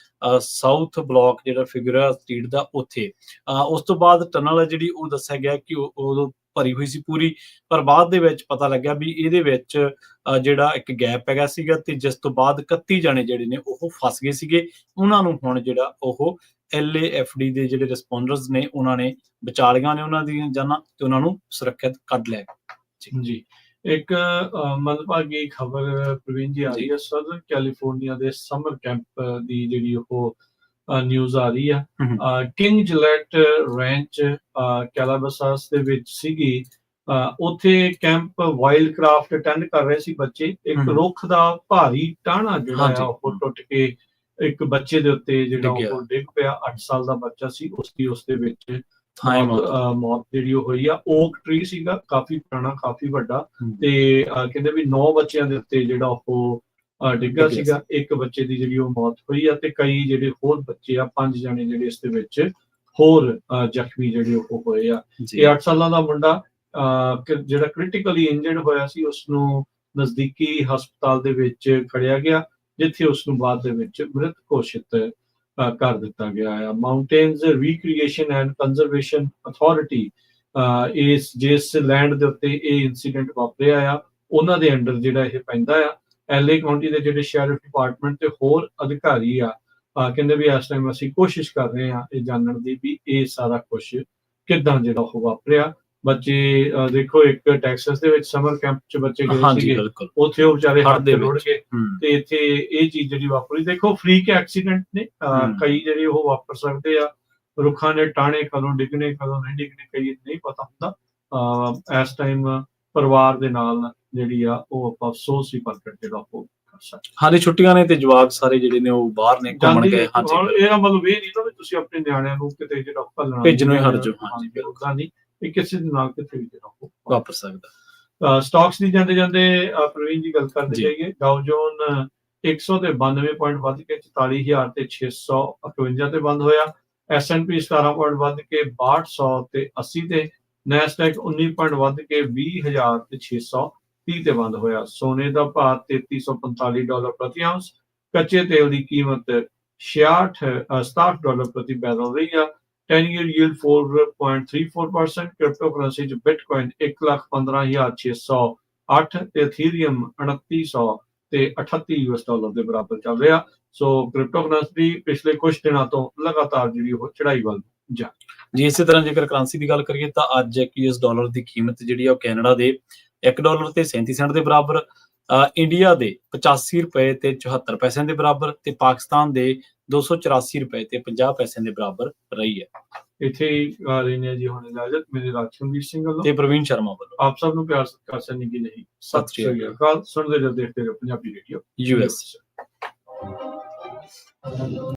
ਸਾਊਥ ਬਲਾਕ ਜਿਹੜਾ ਫਿਗਰਾ ਸਟਰੀਟ ਦਾ ਉੱਥੇ। ਉਸ ਤੋਂ ਬਾਅਦ ਟਨਲ ਜਿਹੜੀ ਉਹ ਦੱਸਿਆ ਗਿਆ ਕਿ ਉਦੋਂ ਭਰੀ ਹੋਈ ਸੀ ਪੂਰੀ, ਪਰ ਬਾਅਦ ਦੇ ਵਿੱਚ ਪਤਾ ਲੱਗਿਆ ਵੀ ਇਹਦੇ ਵਿੱਚ ਜਿਹੜਾ ਇੱਕ ਗੈਪ ਹੈਗਾ ਸੀਗਾ, ਤੇ ਜਿਸ ਤੋਂ ਬਾਅਦ 31 ਜਾਣੇ ਜਿਹੜੇ ਨੇ ਉਹ ਫਸ ਗਏ ਸੀਗੇ। ਉਹਨਾਂ ਨੂੰ ਹੁਣ ਜਿਹੜਾ ਉਹ LAFD ਦੇ ਜਿਹੜੇ ਰਿਸਪੌਂਡਰਸ ਨੇ ਉਹਨਾਂ ਨੇ ਬਚਾ ਲਈਆਂ ਨੇ ਉਹਨਾਂ ਦੀਆਂ ਜਾਨਾਂ, ਤੇ ਉਹਨਾਂ ਨੂੰ ਸੁਰੱਖਿਅਤ ਕੱਢ ਲਿਆ ਗਿਆ। ਜੀ, ਇੱਕ ਮੰਦਭਾਗੀ ਖਬਰ ਪ੍ਰਵੀਨ ਜੀ ਆ ਰਹੀ ਹੈ। ਸਦਰਨ ਕੈਲੀਫੋਰਨੀਆ ਦੇ ਸਮਰ ਕੈਂਪ ਦੀ ਜਿਹੜੀ ਉਹ ਨਿਊਜ਼ ਆ ਰਹੀ ਆ। ਕਿੰਗ ਜਿਲੈਟ ਰੈਂਚ ਕੈਲਾਬਸਾਸ ਦੇ ਵਿੱਚ ਸੀਗੀ। ਉੱਥੇ ਕੈਂਪ ਵਾਈਲਡ ਕ੍ਰਾਫਟ ਅਟੈਂਡ ਕਰ ਰਹੇ ਸੀ ਬੱਚੇ। ਇੱਕ ਰੁੱਖ ਦਾ ਭਾਰੀ ਟਾਹਣਾ ਜਿਹੜਾ ਆ ਉਹ ਟੁੱਟ ਕੇ ਇੱਕ ਬੱਚੇ ਦੇ ਉੱਤੇ ਜਿਹੜਾ ਉਹ ਡਿੱਗ ਪਿਆ। 8 ਸਾਲ ਦਾ ਬੱਚਾ ਸੀ, ਉਸਦੇ ਵਿੱਚ ਮੌਤ ਜਿਹੜੀ ਉਹ ਹੋਈ ਆ। ਓਕ ਟਰੀ ਸੀਗਾ, ਕਾਫੀ ਪੁਰਾਣਾ, ਕਾਫੀ ਵੱਡਾ, ਤੇ ਕਹਿੰਦੇ ਵੀ 9 ਬੱਚਿਆਂ ਦੇ ਉੱਤੇ ਜਿਹੜਾ ਉਹ ਡਿੱਗਾ ਸੀਗਾ। ਇੱਕ ਬੱਚੇ ਦੀ ਜਿਹੜੀ ਉਹ ਮੌਤ ਹੋਈ ਆ, ਤੇ ਕਈ ਜਿਹੜੇ ਹੋਰ ਬੱਚੇ ਆ 5 ਜਣੇ ਜਿਹੜੇ ਇਸ ਦੇ ਵਿੱਚ ਹੋਰ ਜ਼ਖਮੀ ਜਿਹੜੇ ਉਹ ਹੋਏ ਆ। ਇਹ 8 ਸਾਲਾਂ ਦਾ ਮੁੰਡਾ ਜਿਹੜਾ ਕ੍ਰਿਟੀਕਲੀ ਇੰਜਰਡ ਹੋਇਆ ਸੀ, ਉਸਨੂੰ ਨਜ਼ਦੀਕੀ ਹਸਪਤਾਲ ਦੇ ਵਿੱਚ ਖੜਿਆ ਗਿਆ, ਜਿੱਥੇ ਉਸਨੂੰ ਬਾਅਦ ਦੇ ਵਿੱਚ ਮ੍ਰਿਤ ਘੋਸ਼ਿਤ ਕਰ ਦਿੱਤਾ ਗਿਆ ਆ। Mountains recreation and conservation authority ਜਿਸ ਲੈਂਡ ਦੇ ਉੱਤੇ ਇਹ ਇਨਸੀਡੈਂਟ ਵਾਪਰਿਆ ਆ, ਉਹਨਾਂ ਦੇ ਅੰਡਰ ਜਿਹੜਾ ਇਹ ਪੈਂਦਾ ਆ। LA ਕਾਉਂਟੀ ਦੇ ਜਿਹੜੇ ਸ਼ੈਰਿਫ ਡਿਪਾਰਟਮੈਂਟ ਤੇ ਹੋਰ ਅਧਿਕਾਰੀ ਆ ਕਹਿੰਦੇ ਵੀ ਇਸ ਟਾਈਮ ਅਸੀਂ ਕੋਸ਼ਿਸ਼ ਕਰ ਰਹੇ ਹਾਂ ਇਹ ਜਾਣਨ ਦੀ ਵੀ ਇਹ ਸਾਰਾ ਕੁਝ ਕਿੱਦਾਂ ਜਿਹੜਾ ਉਹ ਵਾਪਰਿਆ। ਬੱਚੇ ਦੇਖੋ, ਇੱਕ ਟੈਕਸਸ ਦੇ ਵਿੱਚ ਸਮਰ ਕੈਂਪ 'ਚ ਬੱਚੇ ਗਏ ਸੀਗੇ, ਉੱਥੇ ਉਹ ਵਿਚਾਰੇ ਹੜ੍ਹ ਦੇ ਰੁੜ ਗਏ, ਤੇ ਇੱਥੇ ਇਹ ਚੀਜ਼ ਜਿਹੜੀ ਵਾਪਰੀ। ਦੇਖੋ, ਫਰੀਕ ਐਕਸੀਡੈਂਟ ਨੇ, ਕਈ ਜਿਹੜੇ ਉਹ ਵਾਪਰ ਸਕਦੇ ਆ। ਰੁੱਖਾਂ ਦੇ ਟਾਹਣੇ ਕਦੋਂ ਡਿੱਗਣੇ ਕਦੋਂ ਨਹੀਂ ਡਿੱਗਣੇ ਕਈ ਨਹੀਂ ਪਤਾ ਹੁੰਦਾ। ਇਸ ਟਾਈਮ ਪਰਿਵਾਰ ਦੇ ਨਾਲ ਜਿਹੜੀ ਆ ਉਹ ਆਪਾਂ ਅਫਸੋਸ ਹੀ ਪ੍ਰਗਟ ਜਿਹੜਾ ਉਹ ਕਰ ਸਕਦੇ। ਹਾਲੇ ਛੁੱਟੀਆਂ ਨੇ ਤੇ ਜਵਾਕ ਸਾਰੇ ਜਿਹੜੇ ਨੇ ਉਹ ਬਾਹਰ ਨੇ ਘੁੰਮਣ ਗਏ। ਇਹਦਾ ਮਤਲਬ ਇਹ ਨਹੀਂ ਨਾ ਵੀ ਤੁਸੀਂ ਆਪਣੇ ਨਿਆਣਿਆਂ ਨੂੰ ਕਿਤੇ ਜਿਹੜਾ ਭੱਲਣਾ ਭੇਜਣੋਂ ਹੀ ਹਟ ਜਾਓ। ਉਦਾਂ ਨਹੀਂ, ਇਹ ਕਿਸੇ ਦੇ ਨਾਲ ਕਿਤੇ ਵੀ ਜਿਹੜਾ ਉਹ ਵਾਪਰ ਸਕਦਾ। ਸਟਾਕਸ ਦੀ ਜਾਂਦੇ ਪ੍ਰਵੀਨ ਜੀ ਗੱਲ ਕਰਦੇ ਜਾਈਏ। ਡਾਊ ਜੋਨ 100 ਤੇ 92 ਪੁਆਇੰਟ ਵੱਧ ਕੇ 44,000 ਤੇ 658 ਤੇ ਬੰਦ ਹੋਇਆ। S&P 17 ਪੁਆਇੰਟ ਵੱਧ ਕੇ 6200 ਤੇ 80 ਤੇ। ਨੈਸਡੈਕ 19 ਪੁਆਇੰਟ ਵੱਧ ਕੇ 20,000 ਤੇ 630 ਤੇ ਬੰਦ ਹੋਇਆ। ਸੋਨੇ ਦਾ ਭਾਅ $3345 ਪ੍ਰਤੀ ਆਉਂਸ। ਕੱਚੇ ਤੇਲ ਦੀ ਕੀਮਤ $67 ਪ੍ਰਤੀ ਬੈਰਲ ਰਹੀ ਆ। 10-year yield 4.34%। ਕ੍ਰਿਪਟੋ ਕਰੰਸੀ 'ਚ ਬਿਟਕੋਇਨ 1,15,608 ਤੇ ਇਥੀਰੀਅਮ 2900 ਤੇ $38 ਦੇ ਬਰਾਬਰ ਚੱਲ ਰਿਹਾ। ਸੋ ਕ੍ਰਿਪਟੋ ਕਰੰਸੀ ਪਿਛਲੇ ਕੁਝ ਦਿਨਾਂ ਤੋਂ ਲਗਾਤਾਰ ਜਿਹੜੀ ਉਹ ਚੜਾਈ ਵੱਲ ਜਾ ਜੀ। ਇਸੇ ਤਰ੍ਹਾਂ ਜੇਕਰ ਕਰੰਸੀ ਦੀ ਗੱਲ ਕਰੀਏ ਤਾਂ ਅੱਜ ਇੱਕ $1 ਦੀ ਕੀਮਤ ਜਿਹੜੀ ਆ ਉਹ ਕੈਨੇਡਾ ਦੇ $1 ਤੇ 37 ਸੈਂਟ ਦੇ ਬਰਾਬਰ, ਇੰਡੀਆ ਦੇ $85 ਤੇ 74 ਪੈਸਿਆਂ ਦੇ ਬਰਾਬਰ, ਤੇ ਪਾਕਿਸਤਾਨ ਦੇ $284 ਤੇ 50 ਪੈਸਿਆਂ ਦੇ ਬਰਾਬਰ ਰਹੀ ਹੈ। ਇੱਥੇ ਲੈਣੇ ਜੀ ਹੁਣ ਇਜਾਜ਼ਤ। ਮੇਰੇ ਰਾਜਕਰਮਵੀਰ ਸਿੰਘ ਵੱਲੋਂ ਤੇ ਪ੍ਰਵੀਨ ਸ਼ਰਮਾ ਵੱਲੋਂ ਆਪ ਸਭ ਨੂੰ ਪਿਆਰ ਸਤਿਕਾਰ ਸਨੀ ਕੀ ਨਹੀਂ। ਸਤਿ ਸ਼੍ਰੀ ਅਕਾਲ। ਸੁਣਦੇ ਰਹੋ, ਦੇਖਦੇ ਰਹੋ ਪੰਜਾਬੀ ਰੇਡੀਓ US।